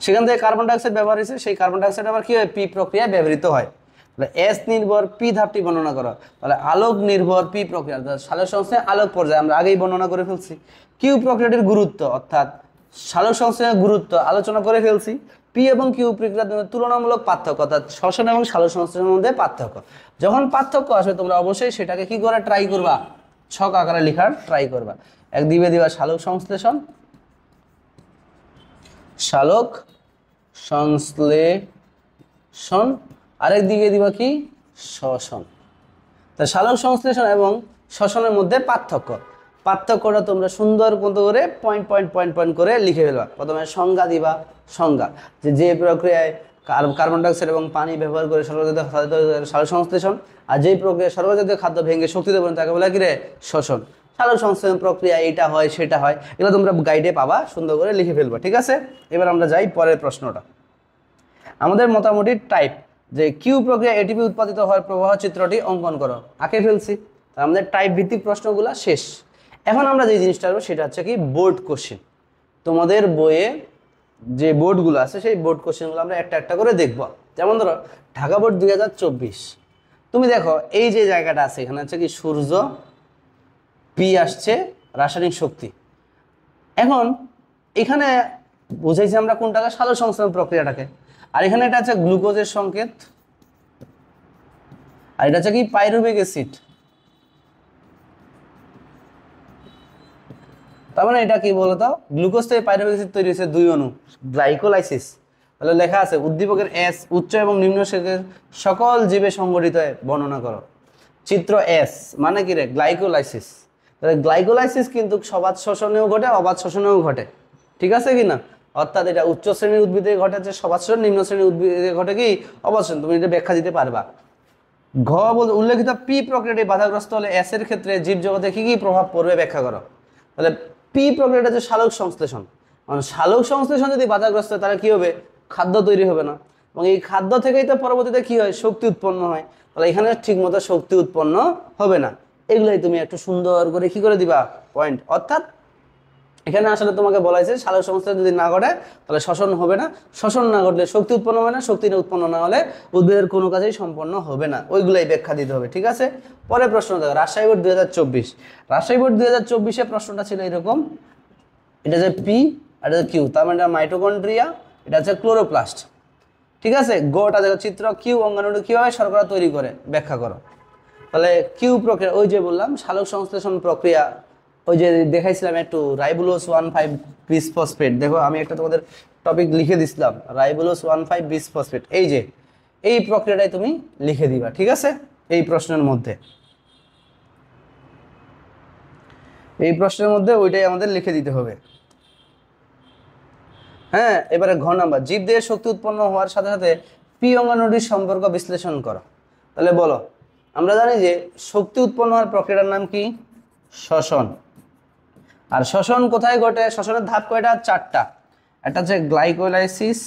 সেখান থেকে কার্বন ডাইঅক্সাইড ব্যবহার হয়েছে, সেই কার্বন ডাইঅক্সাইড আবার কি হয় পি প্রক্রিয়ায় ব্যবহৃত হয়। তাহলে এস নির্ভর পি ধাপটি বর্ণনা করো। তাহলে আলোক নির্ভর পি প্রক্রিয়া সালোক সংশ্লেষণের আলোক পর্যায়ে আমরা আগেই বর্ণনা করে ফেলছি। কিউ প্রক্রিয়াটির গুরুত্ব অর্থাৎ সালোক সংশ্লেষণের গুরুত্ব আলোচনা করে ফেলছি। পি এবং কিউ প্রক্রিয়ার তুলনামূলক পার্থক্য অর্থাৎ শ্বসন এবং সালোক সংশ্লেষণের মধ্যে পার্থক্য। যখন পার্থক্য আসবে তোমরা অবশ্যই সেটাকে কি করে ট্রাই করবা, ছক আকারে লেখার ট্রাই করবা। এক দিবে দিবা সালোক সংশ্লেষণ, সালোক সংশ্লেষণ, আরেক দিকে দিবা কি শ্বসন। তা সালোক সংশ্লেষণ এবং শ্বসনের মধ্যে পার্থক্যটা তোমরা সুন্দর মতো করে পয়েন্ট পয়েন্ট পয়েন্ট পয়েন্ট করে লিখে ফেলবা। প্রথমে সংজ্ঞা দিবা, সংজ্ঞা যে প্রক্রিয়ায় কার্বন ডাইঅক্সাইড এবং পানি ব্যবহার করে সর্বজাতীয় সালোক সংশ্লেষণ, আর যেই প্রক্রিয়ায় সর্বজাতীয় খাদ্য ভেঙে শক্তিতে পরিণত তাকে বলে কি রে শ্বসন। সালোক সংশ্লেষণ প্রক্রিয়া এটা হয় সেটা হয়, এগুলো তোমরা গাইডে পাবা, সুন্দর করে লিখে ফেলবা। ঠিক আছে, এবার আমরা যাই পরের প্রশ্নটা। আমাদের মোটামুটি টাইপ যে কিউ প্রক্রিয়া এটিপি উৎপাদিত হওয়ার প্রবাহ চিত্রটি অঙ্কন করো, আঁকে ফেলছি। আমাদের টাইপ ভিত্তিক প্রশ্নগুলো শেষ। এখন আমরা যে জিনিসটা করবো সেটা হচ্ছে কি বোর্ড কোশ্চেন। তোমাদের বইয়ে যে বোর্ডগুলো আছে সেই বোর্ড কোশ্চেনগুলো আমরা একটা একটা করে দেখব। যেমন ধরো ঢাকা বোর্ড 2024, তুমি দেখো এই যে জায়গাটা আছে এখানে হচ্ছে কি সূর্য, পি আসছে রাসায়নিক শক্তি। এখন এখানে বুঝাইছি আমরা কোনটাকে সালোক সংশ্লেষণ প্রক্রিয়াটাকে, আর এখানে এটা আছে গ্লুকোজের সংকেত, আর এটা হচ্ছে কি পাইরুভিক অ্যাসিড। তার মানে এটা কি বলতো গ্লুকোজ থেকে পাইরুভিক অ্যাসিড তৈরি হয়েছে দুই অণু, গ্লাইকোলাইসিস। তাহলে লেখা আছে উদ্দীপকের এস উচ্চ এবং নিম্ন শেখের সকল জীবে সংগঠিত বর্ণনা করো। চিত্র এস মানে কি রে গ্লাইকোলাইসিস। তাহলে গ্লাইকোলাইসিস কিন্তু সবাত শ্বসনেও ঘটে অবাত শ্বসনেও ঘটে, ঠিক আছে কি না? অর্থাৎ এটা উচ্চ শ্রেণীর উদ্ভিদে ঘটে যে সবাত শ্বসন, নিম্ন শ্রেণীর উদ্ভিদে ঘটে কি অবাত শ্বসন। তুমি এটা ব্যাখ্যা দিতে পারবা। ঘ বলতে উল্লেখিত পি প্রক্রিয়াটি বাধাগ্রস্ত হলে এস এর ক্ষেত্রে জীবজগতে কি কি প্রভাব পড়বে ব্যাখ্যা করো। তাহলে পি প্রক্রিয়াটা যে সালোক সংশ্লেষণ, মানে সালোক সংশ্লেষণ যদি বাধাগ্রস্ত হয় তাহলে কি হবে খাদ্য তৈরি হবে না। এবং এই খাদ্য থেকেই তো পরবর্তীতে কি হয়, শক্তি উৎপন্ন হয়। তাহলে এখানে ঠিকমতো শক্তি উৎপন্ন হবে না। এগুলোই তুমি একটু সুন্দর করে কি করে দিবা, পয়েন্ট। অর্থাৎ এখানে আসলে তোমাকে বলা হয়েছে সালোক সংশ্লেষণ যদি না ঘটে তাহলে শ্বসন হবে না, শ্বসন না ঘটলে শক্তি উৎপন্ন হবে না, শক্তি উৎপন্ন না হলে উদ্ভিদের কোনো কাজেই সম্পন্ন হবে না। ওইগুলাই ব্যাখ্যা দিতে হবে, ঠিক আছে। পরে প্রশ্ন দেখো, রাজশাহী বোর্ড 2024। রাজশাহী বোর্ড 2024-এ প্রশ্নটা ছিল এরকম, এটা হচ্ছে পি আর এটা কিউ, তার মানে এটা মাইটোকন্ড্রিয়া, এটা হচ্ছে ক্লোরোপ্লাস্ট, ঠিক আছে। গোটা দেখো চিত্র, কিউ অঙ্গাণু কিভাবে শর্করা তৈরি করে ব্যাখ্যা করো। তাহলে কিউ প্রক্রিয়া, ওই যে বললাম সালোক সংশ্লেষণ প্রক্রিয়া, ওই যে দেখাইছিলাম একটু রাইবোলোজ 1,5 বিসফসফেট। দেখো আমি একটা তোমাদের টপিক লিখে দিছিলাম, রাইবোলোজ 1,5 বিসফসফেট, এই যে এই প্রক্রিয়াটাই তুমি লিখে দিবা, ঠিক আছে। এই প্রশ্নের মধ্যে ওইটাই আমাদের লিখে দিতে হবে। হ্যাঁ, এবারে ঘ নাম্বার, জীবদেহের শক্তি উৎপন্ন হওয়ার সাথে সাথে পি অঙ্গাণুটির সম্পর্ক বিশ্লেষণ করো। তাহলে বলো, আমরা জানি যে শক্তি উৎপন্ন হওয়ার প্রক্রিয়ার নাম কি, শ্বসন। আর শ্বসন কোথায় ঘটে, শ্বসনের ধাপ কয়টা, 4টা। একটা হচ্ছে গ্লাইকোলাইসিস,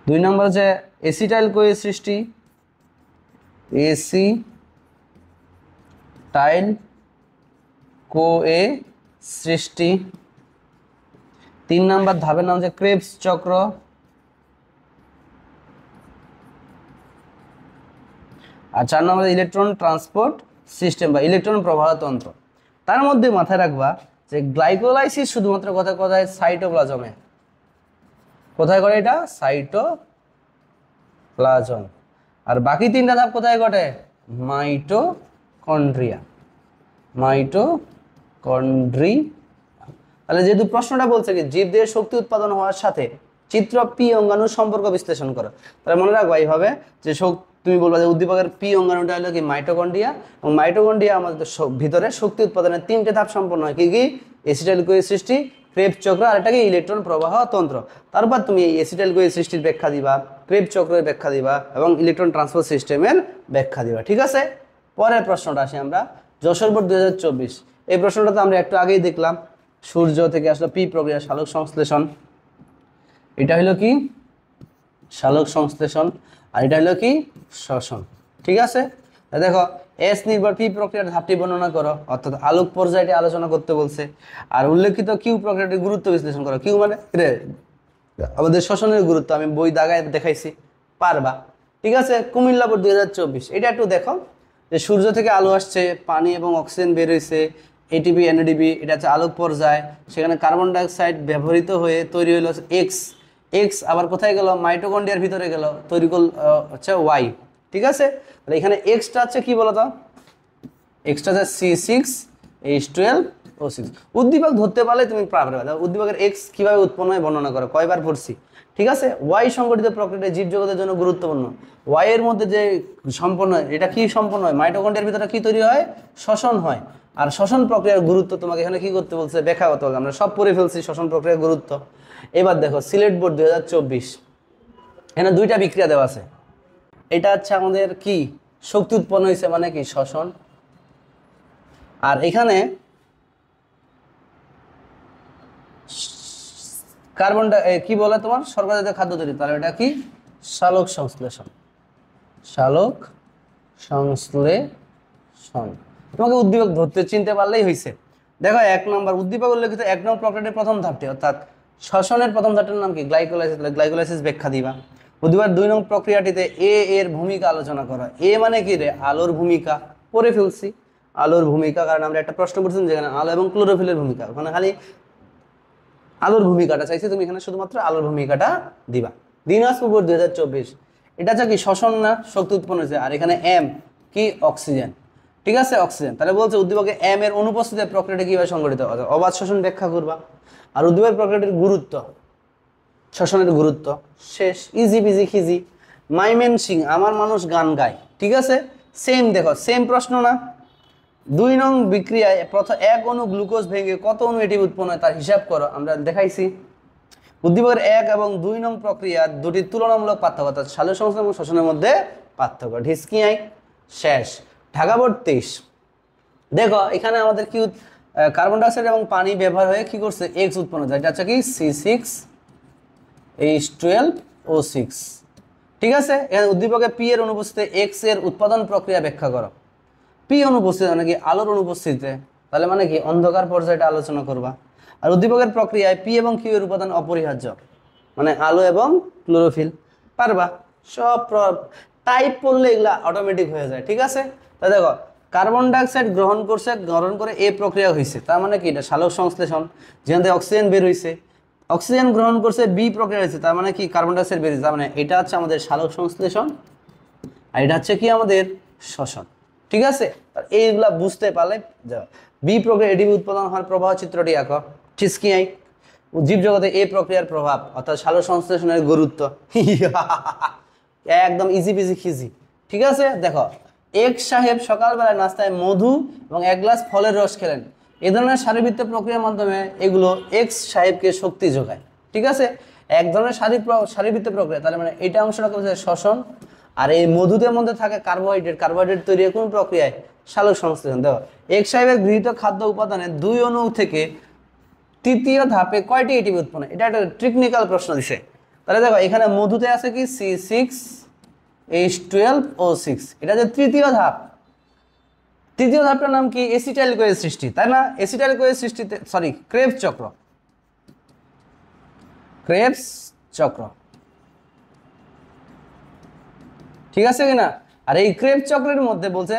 দুই নম্বর হচ্ছে এসিটাইল কোয়ে সৃষ্টি, এসিটাইল কোয়ে সৃষ্টি। 3 নম্বর ধাপের নাম হচ্ছে ক্রেবস চক্র। আর 4 নম্বর ইলেকট্রন ট্রান্সপোর্ট সিস্টেম বা ইলেকট্রন প্রবাহ তন্ত্র। তার মধ্যে মাথায় রাখবা যে গ্লাইকোলাইসিস শুধুমাত্র কোথায় সাইটোপ্লাজমে, কোথায় করে এটা, সাইটোপ্লাজম। আর বাকি 3টা ধাপ কোথায় ঘটে, মাইটোকন্ড্রিয়া। তাহলে যেহেতু প্রশ্নটা বলছে কি জীবদেহের শক্তি উৎপাদন হওয়ার সাথে চিত্র পি অঙ্গাণুর সম্পর্ক বিশ্লেষণ করো, তাহলে মনে রাখবা এইভাবে যে তুমি বলবা যে উদ্দীপকের পি অঙ্গাণুটা হলো কি মাইটোকন্ড্রিয়া, এবং মাইটোকন্ড্রিয়া আমাদের ভিতরে শক্তি উৎপাদনের 3টে ধাপ সম্পন্ন হয়, কি কি, এসিটাইল কোয়ে সৃষ্টি, ক্রেবস চক্র, আর এটাকে ইলেকট্রন প্রবাহ তন্ত্র। তারপর তুমি এই এসিটাইল কোয়ে সৃষ্টির ব্যাখ্যা দিবা, ক্রেবস চক্রের ব্যাখ্যা দিবা এবং ইলেকট্রন ট্রান্সপোর্ট সিস্টেমের ব্যাখ্যা দিবা, ঠিক আছে। পরের প্রশ্নটা আসি আমরা, যশোর বোর্ড 2024। এই প্রশ্নটা তো আমরা একটু আগেই দেখলাম, সূর্য থেকে আসলে পি প্রক্রিয়া সালোক সংশ্লেষণ, এটা হলো কি সালোক সংশ্লেষণ, আর এটা হলো কি শ্বসন, ঠিক আছে। দেখো এস নির্ভর পি প্রক্রিয়ার ধাপটি বর্ণনা করো, অর্থাৎ আলোক পর্যায়টি আলোচনা করতে বলছে। আর উল্লেখিত কিউ প্রক্রিয়াটির গুরুত্ব বিশ্লেষণ করো। কিউ মানে আমাদের শ্বসনের গুরুত্ব, আমি বই দাগায় দেখাইছি, পারবা, ঠিক আছে। কুমিল্লা বোর্ড 2024, এটা একটু দেখো যে সূর্য থেকে আলো আসছে, পানি এবং অক্সিজেন বের হয়েছে, এটিপি এনএডিপি, এটা হচ্ছে আলোক পর্যায়, সেখানে কার্বন ডাইঅক্সাইড ব্যবহৃত হয়ে তৈরি হলো এক্স, আবার কোথায় গেল, মাইটোকন্ড্রিয়ার ভিতরে গেল, তৈরি করল হচ্ছে ওয়াই, ঠিক আছে। তাহলে এখানে এক্সটা হচ্ছে কি বলতো, এক্সটা হচ্ছে C6H12O6। উদ্দীপক ধরতে পারলে তুমি পারবে। উদ্দীপকের এক্স কিভাবে উৎপন্ন হয় বর্ণনা করো, কয়বার পড়ছি, ঠিক আছে। ওয়াই সংগঠিত প্রক্রিয়া জীবজগতের জন্য গুরুত্বপূর্ণ। ওয়াই এর মধ্যে যে সম্পন্ন হয়, এটা কি সম্পন্ন হয়, মাইটোকন্ড্রিয়ার ভিতরে কি তৈরি হয়, শ্বসন হয়। আর শ্বসন প্রক্রিয়ার গুরুত্ব তোমাকে এখানে কি করতে বলছে, ব্যাখ্যা করতে বলছে। আমরা সব পড়ে ফেলছি শ্বসন প্রক্রিয়ার গুরুত্ব। এবার দেখো সিলেট বোর্ড 2024, এখানে 2টা বিক্রিয়া দেওয়া আছে। এটা হচ্ছে আমাদের কি শক্তি উৎপন্ন হয়েছে মানে কি শ্বসন, আর এখানে কার্বনটা কি বলে তোমার শর্করা জাতীয় খাদ্য তৈরি, তাহলে এটা কি সালোক সংশ্লেষণ। তোমাকে উদ্দীপক ধরতে চিনতে পারলেই হয়েছে। দেখো 1 নম্বর উদ্দীপক উল্লেখিত 1 নম্বর প্রক্রিয়াটির প্রথম ধাপটি, অর্থাৎ শ্বসনের প্রথম ধাপটির নাম কি, গ্লাইকোলাইসিস। গ্লাইকোলাইসিস ব্যাখ্যা দিবা। উদ্দীপক 2 নম্বর প্রক্রিয়াটিতে এর ভূমিকা আলোচনা করা। মানে কি রে, আলোর ভূমিকা, পড়ে ফেলছি আলোর ভূমিকা, কারণ আমরা একটা প্রশ্ন করছিলাম যেখানে আলো এবং ক্লোরোফিলের ভূমিকা, ওখানে খালি আলোর ভূমিকাটা চাইছি, তুমি এখানে শুধুমাত্র আলোর ভূমিকাটা দিবা। দিনাজপুর বোর্ড 2024, এটা হচ্ছে কি শ্বসন না শক্তি উৎপন্ন হয়েছে, আর এখানে এম কি অক্সিজেন, ঠিক আছে, অক্সিজেন। তাহলে বলছে উদ্দীপকে এম এর অনুপস্থিতিতে প্রক্রিয়াটি কিভাবে সংঘটিত হয়, অবাধ শ্বসন ব্যাখ্যা করবা। আর উদ্দীপকের প্রক্রিয়াটির গুরুত্ব, শ্বসনের গুরুত্ব, শেষ, ইজি বিজি খিজি। মাইমেন সিং, আমার মানুষ গান গায়, ঠিক আছে। সেম দেখো, সেম প্রশ্ন না। 2 নং বিক্রিয়ায় প্রথম 1 অণু গ্লুকোজ ভেঙে কত অণু এটি উৎপন্ন হয় তার হিসাব করো, আমরা দেখাইছি। উদ্দীপকের 1 এবং 2 নং প্রক্রিয়া দুটির তুলনামূলক পার্থক্য, অর্থাৎ সালোক সংশ্লেষণ এবং শ্বসনের মধ্যে পার্থক্য। ঢিসকিয়াই শেষ। ঢাকা বোর্ড 23, দেখো এখানে আমাদের কি কার্বন ডাইঅক্সাইড এবং পানি ব্যবহার হয়ে কি করছে এক্স উৎপন্ন হচ্ছে, এটা হচ্ছে কি C6H12O6। ঠিক আছে, এখানে উদ্দীপকে পি এর অনুপস্থিতিতে এক্স এর উৎপাদন প্রক্রিয়া ব্যাখ্যা করো। পি অনুপস্থিত মানে কি আলোর অনুপস্থিতিতে, তাহলে মানে কি অন্ধকার পর্যায়টা আলোচনা করবা। আর উদ্দীপকের প্রক্রিয়ায় পি এবং কিউ এর উপাদান অপরিহার্য, মানে আলো এবং ক্লোরোফিল। পারবা সব টাইপ করলে এগুলা অটোমেটিক হয়ে যায়। ঠিক আছে, তা দেখো কার্বন ডাইঅক্সাইড গ্রহণ করে এ প্রক্রিয়া হয়েছে, তার মানে কি এটা সালোক সংশ্লেষণ, যেখান থেকে অক্সিজেন বের হয়েছে। অক্সিজেন গ্রহণ করছে বি প্রক্রিয়া হয়েছে, তার মানে কি কার্বন ডাইঅক্সাইড বের হয়েছে, তার মানে এটা হচ্ছে আমাদের সালোক সংশ্লেষণ, আর এটা হচ্ছে কি আমাদের শ্বসন। ঠিক আছে, এইগুলা বুঝতে পারলে বি প্রক্রিয়া এডিপি উৎপাদন হওয়ার প্রবাহ চিত্রটি আঁকো। ঠিকই জীবজগতে এই প্রক্রিয়ার প্রভাব অর্থাৎ সালোক সংশ্লেষণের গুরুত্ব একদম ইজি পিজি খিজি। ঠিক আছে, দেখো এক্স সাহেব সকালবেলা নাস্তায় মধু এবং 1 গ্লাস ফলের রস খেলেন। এ ধরনের শারীরবৃত্তীয় প্রক্রিয়ার মাধ্যমে এগুলো এক্স সাহেবকে শক্তি যোগায়। ঠিক আছে, এক ধরনের শারীরবৃত্তীয় প্রক্রিয়া, তাহলে মানে এটা অংশটা হচ্ছে শ্বসন। আর এই মধুদের মধ্যে থাকে কার্বোহাইড্রেট তৈরি কোন প্রক্রিয়ায় সালোক সংশ্লেষণ। দেখো এক্স সাহেবের গৃহীত খাদ্য উপাদানে 2 অণু থেকে তৃতীয় ধাপে কয়টি এটিপি উৎপন্ন, এটা একটা টেকনিক্যাল প্রশ্ন দিছে। তাহলে দেখো এখানে মধুতে আছে কি C6H12O6, এটা যে তৃতীয় ধাপ। তৃতীয় ধাপটার নাম কি এসিটাইল কোয়ের সৃষ্টি, তাই না? এসিটাইল কোয়ের সৃষ্টিতে ক্রেবস চক্র। ঠিক আছে কিনা? আর এই ক্রেবস চক্রের মধ্যে বলছে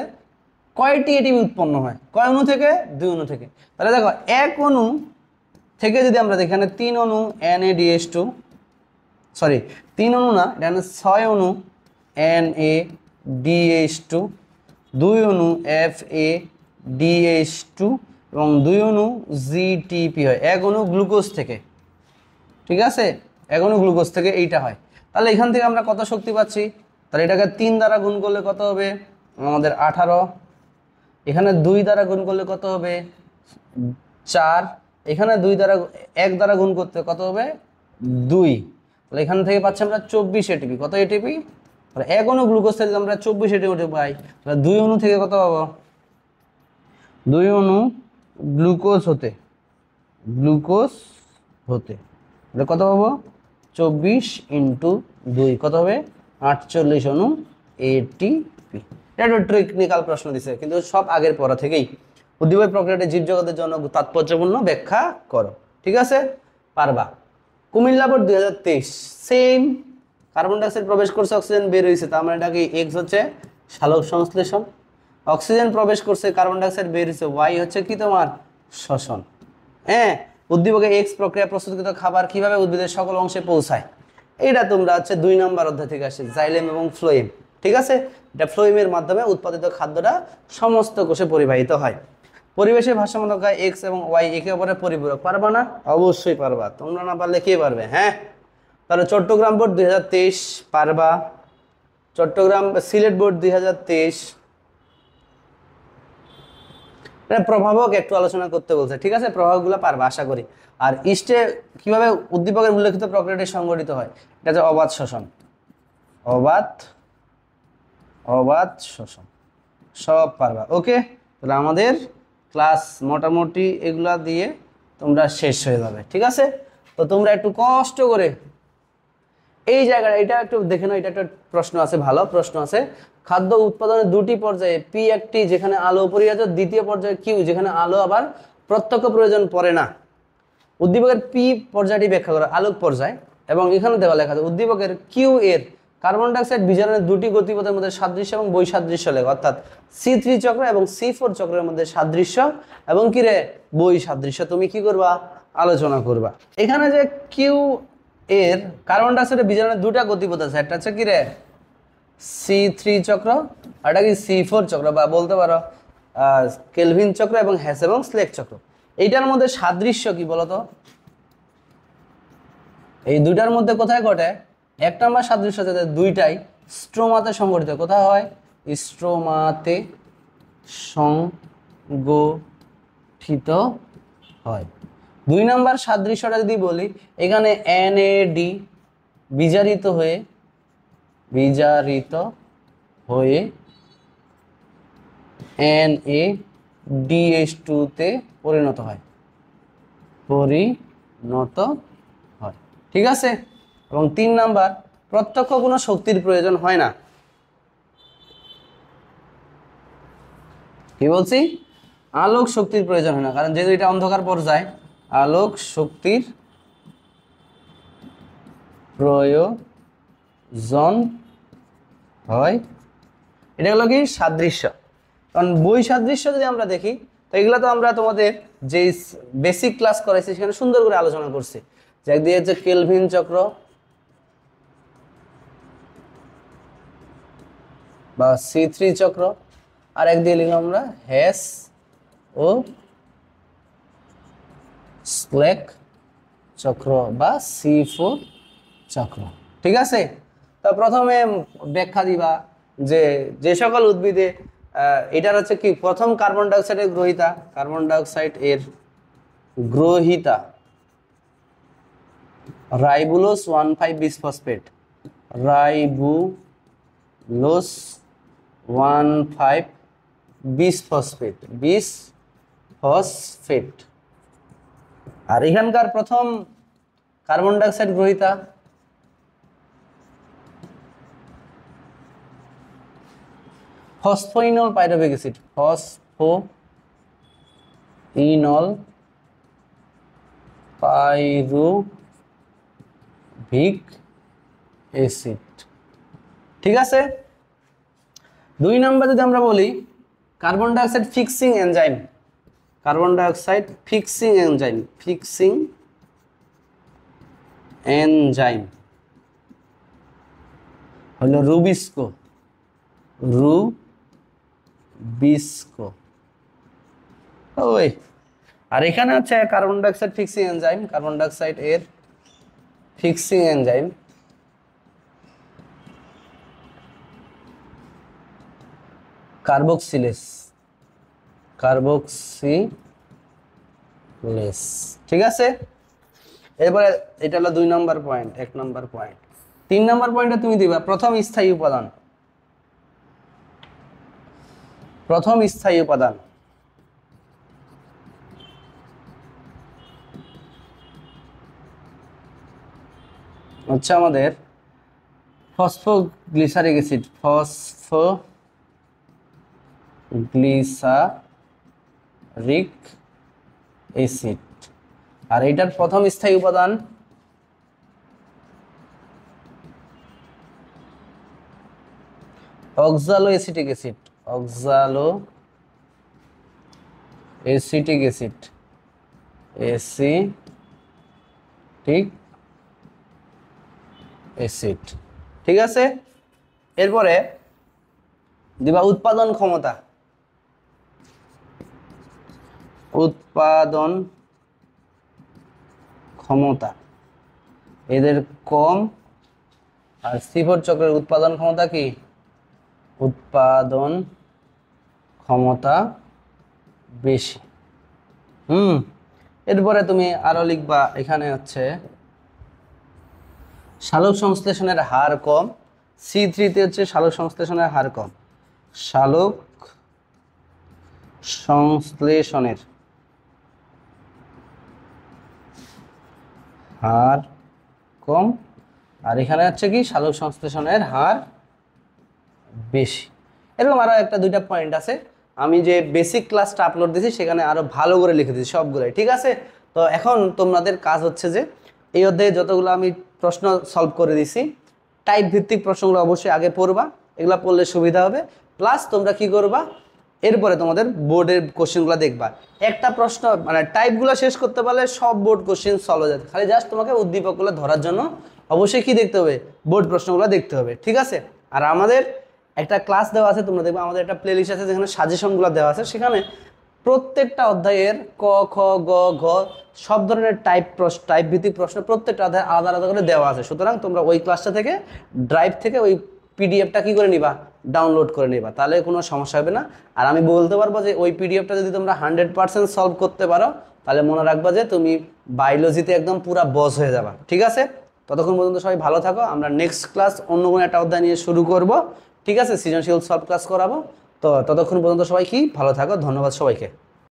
কয়টি এটিপি উৎপন্ন হয়, কয় অণু থেকে? 2 অণু থেকে। তাহলে দেখো এক অণু থেকে যদি আমরা দেখি এখানে 3 অণু NADH2, 3 অণু না, এখানে 6 অণু NADH2, 2 অণু FADH2 এবং 2 অণু GTP হয়, 1 অণু গ্লুকোজ থেকে। ঠিক আছে, 1 অণু গ্লুকোজ থেকে এইটা হয়। তাহলে এখান থেকে আমরা কত শক্তি পাচ্ছি? তাহলে এটাকে 3 দ্বারা গুণ করলে কত হবে আমাদের 18, এখানে 2 দ্বারা গুণ করলে কত হবে 4, এখানে 1 দ্বারা গুণ করতে কত হবে 2, তাহলে এখান থেকে পাচ্ছি আমরা 24 এটিপি। কত এটিপি? তাহলে 1 অণু গ্লুকোজ থেকে আমরা 24 এটিপি পাই। তাহলে 2 অণু থেকে কত পাবো? 2 অণু গ্লুকোজ হতে তাহলে কত পাবো? 24 × 2 কত হবে? 48 অণু এটিপি। এটা একটা টেকনিক্যাল প্রশ্ন দিছে, কিন্তু সব আগের পড়া থেকেই। উদ্দীপক প্রক্রিয়াটি জীবজগতের জন্য তাৎপর্যপূর্ণ ব্যাখ্যা করো। ঠিক আছে, পারবা। Comilla board 2023 same, carbon dioxide প্রবেশ করছে, অক্সিজেন বের হয়েছে, তার মানে এটাকে এক্স হচ্ছে সালোক সংশ্লেষণ। অক্সিজেন প্রবেশ করছে, কার্বন ডাইঅক্সাইড বের হয়েছে, ওয়াই হচ্ছে কি তোমার শ্বসন। হ্যাঁ, উদ্দীপকে এক্স প্রক্রিয়া প্রস্তুতকৃত খাবার কিভাবে উদ্ভিদের সকল অংশে পৌঁছায়, এটা তোমরা হচ্ছে 2 নম্বর অধ্যায় থেকে আসে, জাইলেম এবং ফ্লোয়েম। ঠিক আছে, এটা ফ্লোয়েমের মাধ্যমে উৎপাদিত খাদ্যটা সমস্ত কোষে পরিবাহিত হয়। পরিবেশের ভারসাম্য রক্ষায় এক্স এবং ওয়াই একে অপরের পরিপূরক। পারবা না? অবশ্যই পারবা, তোমরা না পারলে কে পারবে? হ্যাঁ, তাহলে চট্টগ্রাম বোর্ড 2023 পারবা। সিলেট বোর্ড 2023 প্রভাবক একটু আলোচনা করতে বলছে। ঠিক আছে, প্রভাবগুলো পারবা আশা করি। আর ইস্টে কিভাবে উদ্দীপকের উল্লেখিত প্রক্রিয়াটি সংঘটিত হয়, এটা হচ্ছে অবাধ শোষণ। অবাধ শোষণ সব পারবা। ওকে, তাহলে আমাদের ক্লাস মোটামুটি এগুলা দিয়ে তোমরা শেষ হয়ে যাবে। ঠিক আছে, তো তোমরা একটু কষ্ট করে এই জায়গাটা এটা একটু দেখে নাও। এটা একটা প্রশ্ন আছে, ভালো প্রশ্ন আছে। খাদ্য উৎপাদনের 2টি পর্যায়ে, পি একটি যেখানে আলো অপরিহার্য, দ্বিতীয় পর্যায়ে কিউ যেখানে আলো আবার প্রত্যক্ষ প্রয়োজন পড়ে না। উদ্দীপকের পি পর্যায়টি ব্যাখ্যা করা, আলোক পর্যায়। এবং এখানে দেওয়া লেখা আছে উদ্দীপকের কিউ এর কার্বন ডাইঅক্সাইড বিজারণের 2টি গতিপথের মধ্যে সাদৃশ্য এবং বৈসাদৃশ্য লেখা, অর্থাৎ C3 চক্র এবং C4 চক্রের মধ্যে সাদৃশ্য এবং কি রে বৈসাদৃশ্য তুমি কি করবা? আলোচনা করবা। এখানে যে কিউ এর কার্বন ডাইঅক্সাইডের বিজারণের 2টা গতিপথ আছে, একটা হচ্ছে কি রে C3 চক্র, আর এটা কি C4 চক্র, বা বলতে পারো কেলভিন চক্র এবং হ্যাস এবং স্লেক চক্র। এইটার মধ্যে সাদৃশ্য কি বলতো? এই দুইটার মধ্যে কোথায় ঘটে? 1 নম্বর সাদৃশ্য যাতে দুইটাই স্ট্রোমাতে সংগঠিত। কোথায় হয়? স্ট্রোমাতে সংগঠিত হয়। 2 নম্বর সাদৃশ্যটা যদি বলি, এখানে NAD বিজারিত হয়ে Na DH2 তে পরিণত হয়, ঠিক আছে। এবং 3 নাম্বার, প্রত্যক্ষ কোনো শক্তির প্রয়োজন হয় না। কি বলছি? আলোক শক্তির প্রয়োজন হয় না, কারণ যেহেতু এটা অন্ধকার পর্যায়, আলোক শক্তির প্রয়োজন হয়। এটা হলো কি সাদৃশ্য। কারণ বই সাদৃশ্য যদি আমরা দেখি, তো এগুলো তো আমরা তোমাদের যে বেসিক ক্লাস করাইছি সেখানে সুন্দর করে আলোচনা করছি। যে একদিকে হচ্ছে কেলভিন চক্র বা C3 চক্র, আর একদিকে লিখলাম আমরা হেস ও স্লেক চক্র বা C4 চক্র, ঠিক আছে। তো প্রথমে ব্যাখ্যা দিবা যে যে সকল উদ্ভিদে এটার হচ্ছে কি প্রথম কার্বন ডাইঅক্সাইডের গ্রহিতা, কার্বন ডাইঅক্সাইড এর গ্রহিতা রাইবুলোস 1,5 বিসফসফেট, রাইবুলোস 1,5 বিসফসফেট। আর এখানকার প্রথম কার্বন ডাইঅক্সাইড গ্রহিতা phosphoenol pyruvic acid, phosphoenol pyruvic acid, ঠিক আছে। 2 নম্বর যদি আমরা বলি carbon dioxide fixing enzyme, carbon dioxide fixing enzyme হলো রুবিস্কো, ওই। আর এখানে হচ্ছে carbon dioxide fixing enzyme, carbon dioxide এর ফিক্সিং এনজাইম কার্বক্সিলেস, ঠিক আছে। এরপরে এটা হলো 2 নম্বর পয়েন্ট, 1 নম্বর পয়েন্ট। 3 নম্বর পয়েন্টে তুমি দিবা প্রথম স্থায়ী উপাদান, প্রথম স্থায়ী উপাদান হচ্ছে আমাদের ফসফোগ্লিসারিক অ্যাসিড, ফসফোগ্লিসারিক অ্যাসিড। আর এটার প্রথম স্থায়ী উপাদান অক্সালো acetic acid, অক্সালো acetic acid, acetic acid, ঠিক আছে। এরপরে দিবা উৎপাদন ক্ষমতা, উৎপাদন ক্ষমতা এদের কম, আর C4 চক্রের উৎপাদন ক্ষমতা কি? উৎপাদন ক্ষমতা বেশি। এরপরে তুমি আরো লিখবা এখানে হচ্ছে সালোক সংশ্লেষণের হার কম, C3 তে হচ্ছে সালোক সংশ্লেষণের হার কম, সালোক সংশ্লেষণের হার কম, আর এখানে হচ্ছে কি সালোক সংশ্লেষণের হার বেশি। এরকম আরো একটা 2টা পয়েন্ট আছে, আমি যে বেসিক ক্লাসটা আপলোড দিয়েছি সেখানে আরো ভালো করে লিখে দিয়েছি সবগুলোই, ঠিক আছে। তো এখন তোমাদের কাজ হচ্ছে যে এই অধ্যায়ে যতগুলো আমি প্রশ্ন সলভ করে দিছি, টাইপ ভিত্তিক প্রশ্নগুলো অবশ্যই আগে পড়বা, এগুলো পড়লে সুবিধা হবে। প্লাস তোমরা কি করবা, এরপরে তোমাদের বোর্ডের কোশ্চেনগুলো দেখবা। একটা প্রশ্ন মানে টাইপগুলো শেষ করতে পারলে সব বোর্ড কোশ্চেন সলভ হয়ে যাবে, খালি জাস্ট তোমাকে উদ্দীপকগুলো ধরার জন্য অবশ্যই কি দেখতে হবে, বোর্ড প্রশ্নগুলো দেখতে হবে, ঠিক আছে। আর আমাদের একটা ক্লাস দেওয়া আছে, তোমরা দেখবে আমাদের একটা প্লেলিস্ট আছে যেখানে সাজেশনগুলো দেওয়া আছে, সেখানে প্রত্যেকটা অধ্যায়ের ক খ গ ঘ সব ধরনের টাইপ ভিত্তিক প্রশ্ন প্রত্যেকটা অধ্যায় আলাদা আলাদা করে দেওয়া আছে। সুতরাং তোমরা ওই ক্লাসটা থেকে ড্রাইভ থেকে ওই পিডিএফটা কি করে নিবা, ডাউনলোড করে নিবা, তাহলে কোনো সমস্যা হবে না। আর আমি বলতে পারবো যে ওই পিডিএফটা যদি তোমরা 100% সলভ করতে পারো, তাহলে মনে রাখবা যে তুমি বায়োলজিতে একদম পুরা বস হয়ে যাবা, ঠিক আছে। ততক্ষণ পর্যন্ত সবাই ভালো থাকো, আমরা নেক্সট ক্লাস অন্য কোনো একটা অধ্যায় নিয়ে শুরু করব, ঠিক আছে। সৃজনশীল সলভ ক্লাস করাবো। তো ততক্ষণ পর্যন্ত সবাই কি ভালো থাকো, ধন্যবাদ সবাইকে।